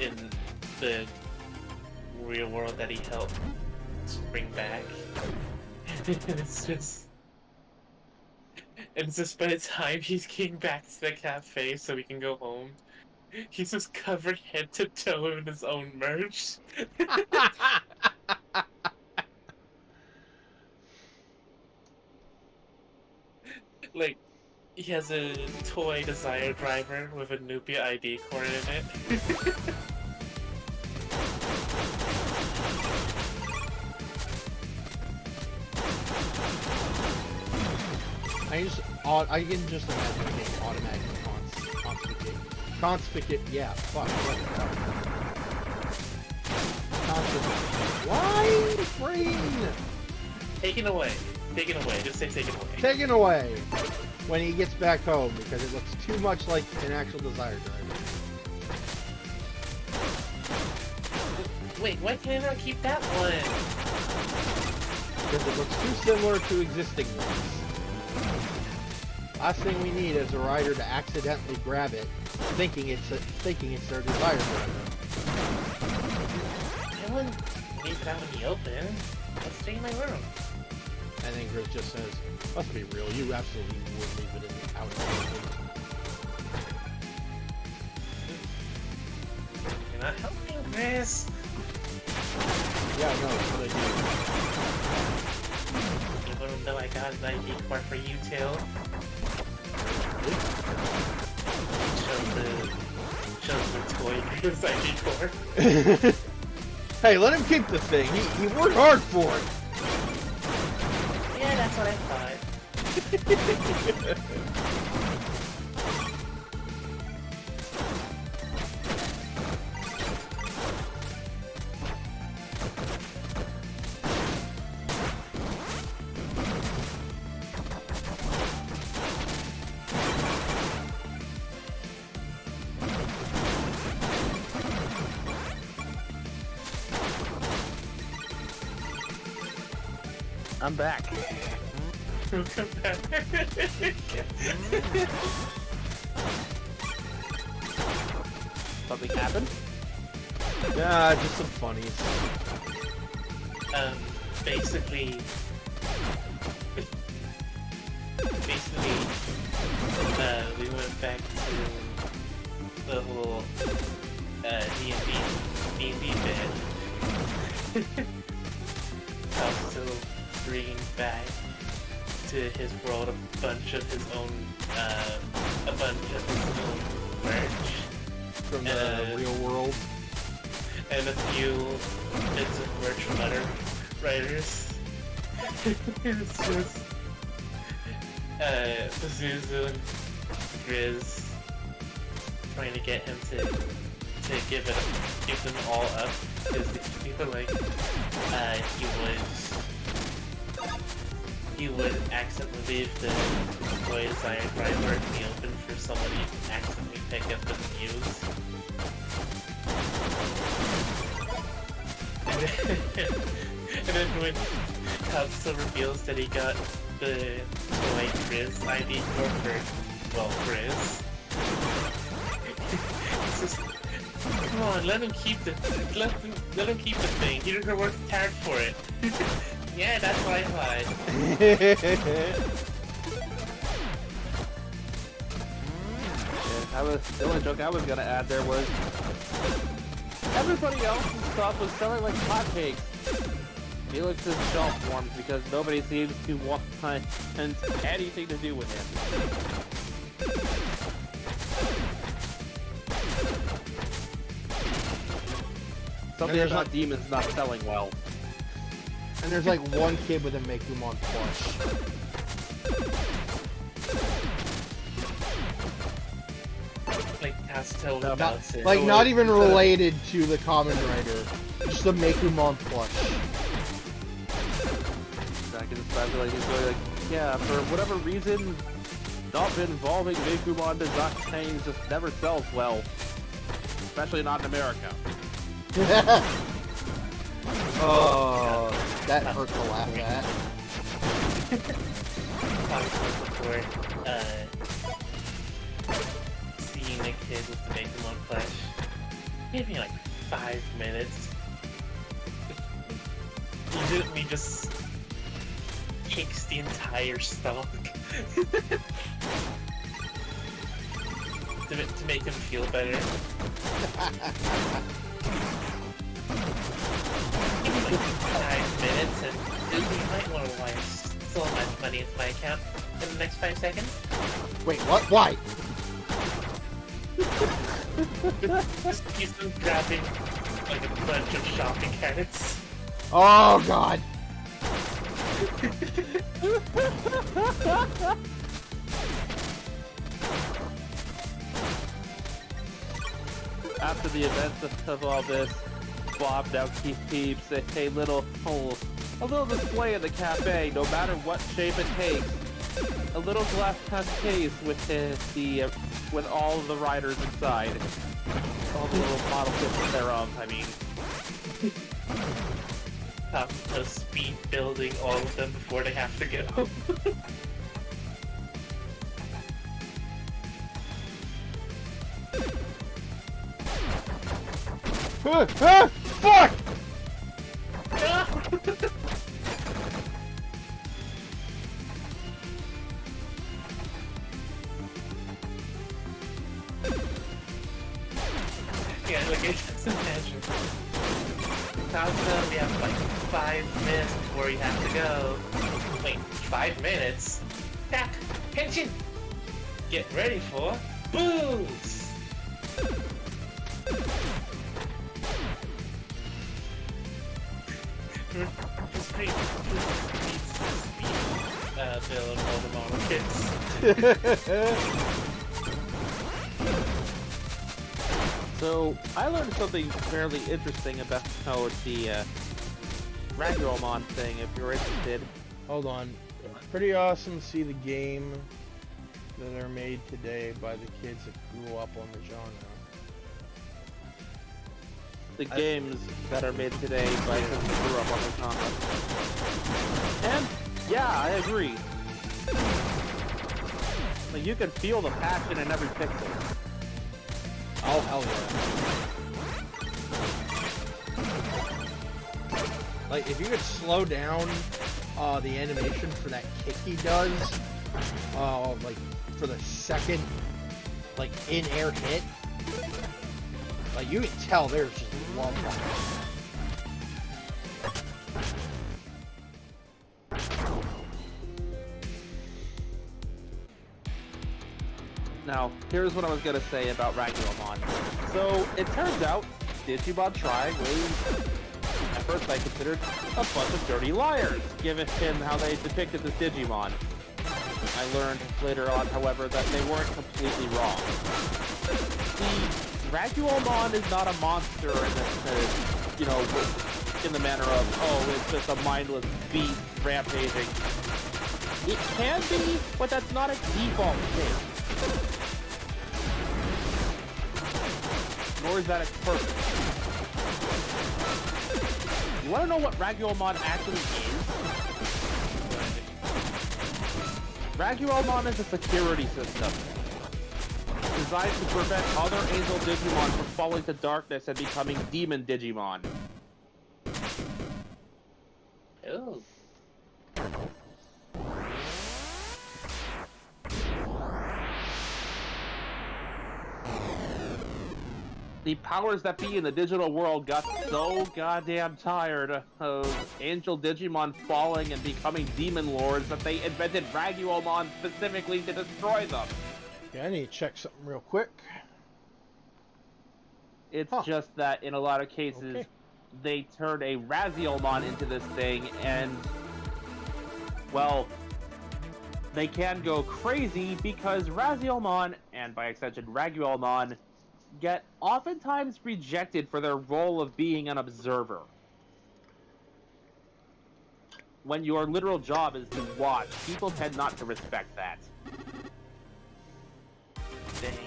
in the real world that he helped bring back. And it's just by the time he's getting back to the cafe so we can go home, he's just covered head to toe in his own merch. Like, he has a toy Desire driver with a Nubia ID cord in it. I can just imagine it being automatically confiscate. Yeah, fuck. constantly. Why? Brain! Taken away. Taken away. Just say taken away. Taken away when he gets back home because it looks too much like an actual Desire Driver. Wait, why can't I not keep that one? Because it looks too similar to existing ones. Last thing we need is a rider to accidentally grab it, thinking it's their Desire Driver. I wouldn't leave it out in the open. Let's stay in my room. And then Grizz just says, "Let's be real, you absolutely would leave it out in the open." You're not helping, Chris. Yeah, no, that's what I Even though I got an ID card for you too. Shows the toy Chris ID card. do. Hey, let him keep the thing. He worked hard for it. Yeah, that's what I thought. I'm back. Something happened? Yeah, just some funnies. Basically, we went back to the whole D&D bit. I'm still bringing back to his world a bunch of his own merch. From the real world. And a few bits of merch from other writers. It's just Pazuzu and Grizz trying to get him to give them all up because he feel like he would accidentally leave the toy Desire Driver in the open for somebody to accidentally pick up and use. And then when Katsuo reveals that he got the toy Grizz ID for Grizz, it's just, come on, let him keep the thing. He didn't work hard for it. Yeah, that's what I thought. Yeah, the only joke I was gonna add there was everybody else's stuff was selling like hotcakes. Felix's shelf warmed because nobody seems to want anything to do with him. Something about demons not selling well. And there's like one kid with a Megaman plush. Like Casto about it. Like not even related to the common writer. Just a Megaman plush. I can describe it like he's going like, yeah, for whatever reason, stuff involving Megaman design just never sells well. Especially not in America. Oh, that hurt to laugh at. Before, seeing the kid with the Megaman plush. Gave me like 5 minutes. He just kicks the entire stomach to make him feel better. Give me like 5 minutes and you might want to wire so much money into my account in the next 5 seconds. Wait, what? Why? Just keep them grabbing like a bunch of shopping carts. Oh god. After the events of all this, Bob now keeps a little display in the cafe, no matter what shape it takes. A little glass case with all of the riders inside. All the little model kits thereof, I mean. Speed building all of them before they have to go. Fuck! Yeah, like, just imagine. We have like 5 minutes before you have to go. Wait, 5 minutes? Tack! Attention! Get ready for booze! Speed build all the model kits. So, I learned something fairly interesting about the Ragdollmon thing, if you're interested. Hold on. It's pretty awesome to see the game that are made today by the kids that grew up on the genre. The games that are made today by kids who grew up on the genre. And, yeah, I agree. Like, you can feel the passion in every pixel. Oh, hell yeah. Like, if you could slow down the animation for that kick he does, like, for the second, like, in-air hit, like, you can tell there's just love on it. Now, here's what I was gonna say about Ragdollmon. So, it turns out, Digimon Tri was, at first I considered, a bunch of dirty liars, given how they depicted this Digimon. I learned later on, however, that they weren't completely wrong. See, Ragdollmon is not a monster in in the manner of, oh, it's just a mindless beast rampaging. It can be, but that's not a default state. Nor is that its purpose. You want to know what Ragdollmon actually is? Ragdollmon is a security system designed to prevent other Angel Digimon from falling to darkness and becoming Demon Digimon. Oh. The powers that be in the digital world got so goddamn tired of Angel Digimon falling and becoming Demon Lords that they invented Ragdollmon specifically to destroy them. Okay, I need to check something real quick. It's just that in a lot of cases, they turned a Ragdollmon into this thing, and, well, they can go crazy because Ragdollmon, and by extension Ragdollmon, get oftentimes rejected for their role of being an observer. When your literal job is to watch, people tend not to respect that. Dang.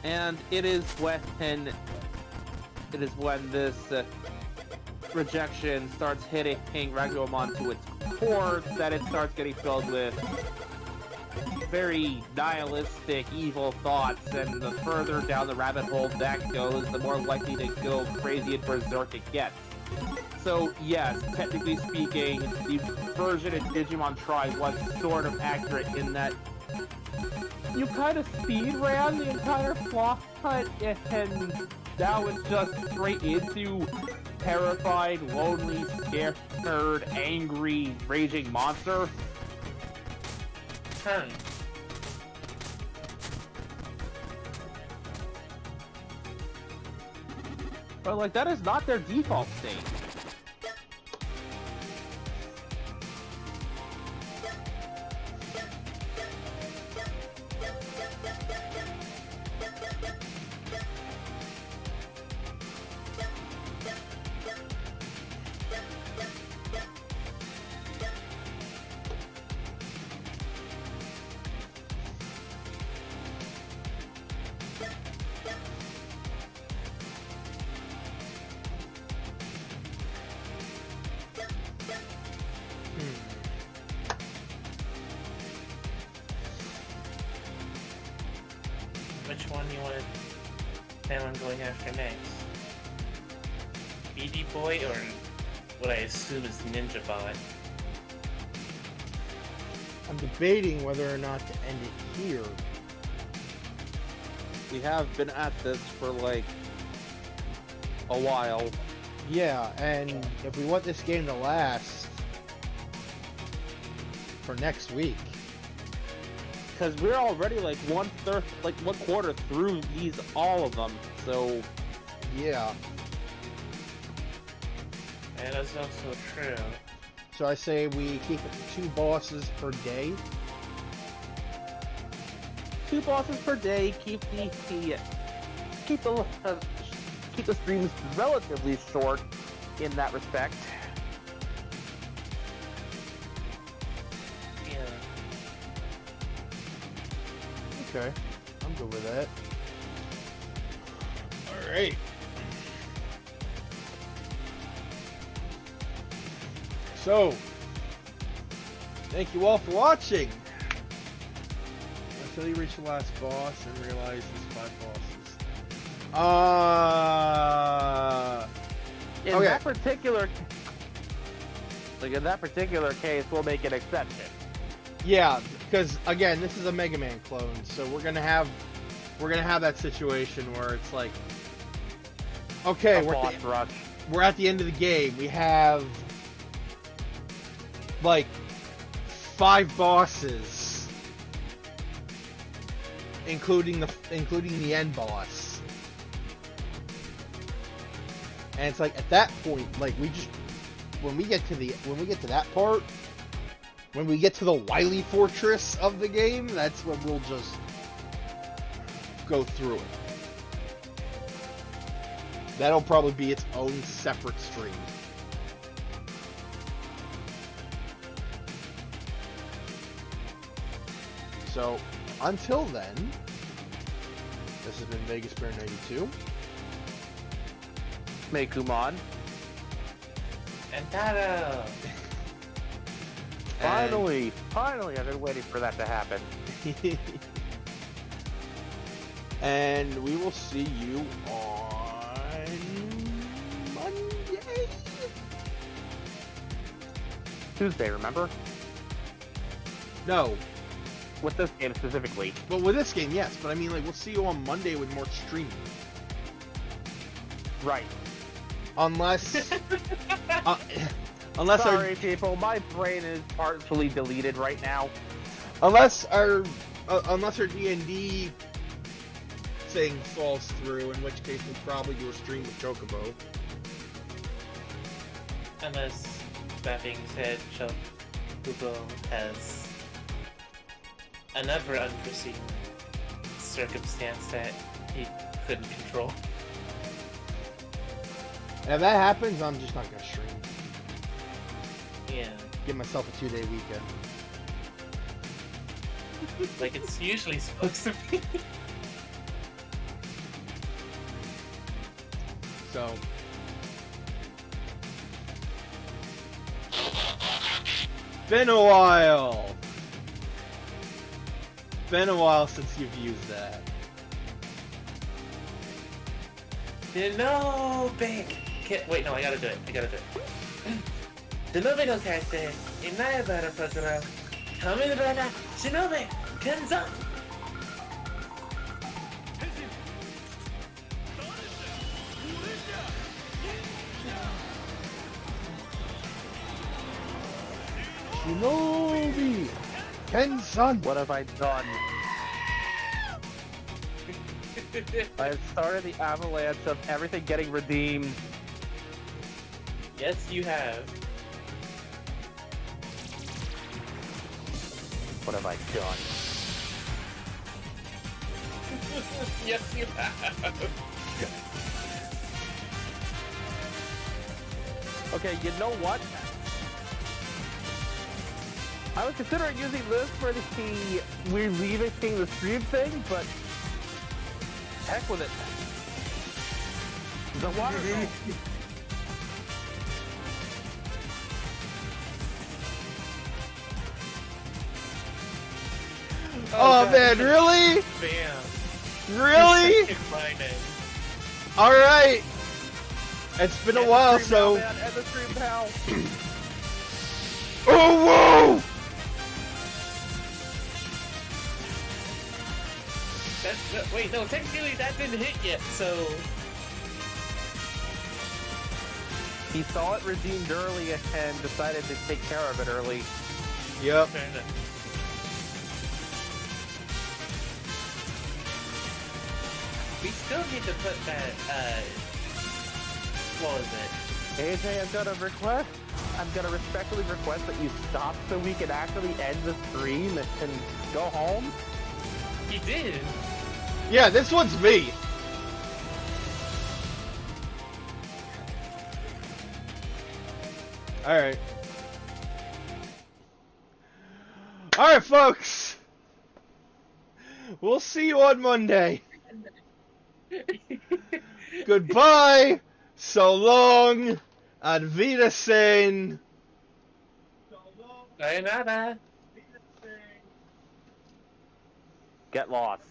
And it is when this rejection starts hitting Ragdollmon to its core that it starts getting filled with very nihilistic, evil thoughts, and the further down the rabbit hole that goes, the more likely to go crazy and berserk it gets. So, yes, technically speaking, the version in Digimon Tri was sort of accurate in that you kind of speed ran the entire plot, and now it's just straight into terrified, lonely, scared, angry, raging monster. But, like, that is not their default state. which one you want to plan on going after next? BD Boy or what I assume is Ninja Bot? I'm debating whether or not to end it here. We have been at this for like a while. Yeah, and if we want this game to last for next week, Because we're already like one quarter through all of them. So yeah. And that's also true. So I say we keep it to 2 bosses per day. 2 bosses per day. Keep the streams relatively short in that respect. Yeah. Okay, I'm good with that. All right. So, thank you all for watching. Until you reach the last boss and realize there's 5 bosses. In Okay. that particular case, we'll make an exception. Yeah, because again, this is a Megaman clone, so we're gonna have that situation where it's like, okay, A boss rush. we're at the end of the game. We have like 5 bosses, including the end boss. And it's like at that point, like when we get to that part, when we get to the Wily Fortress of the game, that's when we'll just go through it. That'll probably be its own separate stream. So, until then, this has been Vegas Bear 92. Megaman. And Taro! Finally, I've been waiting for that to happen. And we will see you on Monday. Tuesday, remember? No, With this game specifically. but with this game, yes. But I mean, like, we'll see you on Monday with more streaming. Right. Unless, unless Sorry, people. My brain is partially deleted right now. unless our D&D thing falls through, in which case we'll probably do a stream with Chocobo. Unless, that being said, Chocobo has another unforeseen circumstance that he couldn't control. And if that happens, I'm just not gonna stream. Yeah. Give myself a 2-day weekend. Like it's usually supposed to be. So, been a while. Been a while since you've used that. Shinobi! Wait, no, I gotta do it. Shinobi no character, inaya bara program, Kamen Rider Shinobi Kenzo! Shinobi! Ken-san! What have I done? I have started the avalanche of everything getting redeemed. Yes, you have. What have I done? Yes, you have. Okay, you know what? I was considering using this for the we're leaving the stream thing, but heck with it. The water. Oh man, really? Bam. Really? My name. All right. It's been a while, so. End the stream now. Oh, whoa! Wait, no, technically that didn't hit yet, so... He saw it redeemed early and decided to take care of it early. Yep. Fair enough. We still need to put that, what was it? AJ, I'm gonna respectfully request that you stop so we can actually end the stream and go home. He did! Yeah, this one's me. Alright. Alright, folks. We'll see you on Monday. Goodbye. So long. Ad Wiedersehen. Sayonara! Get lost.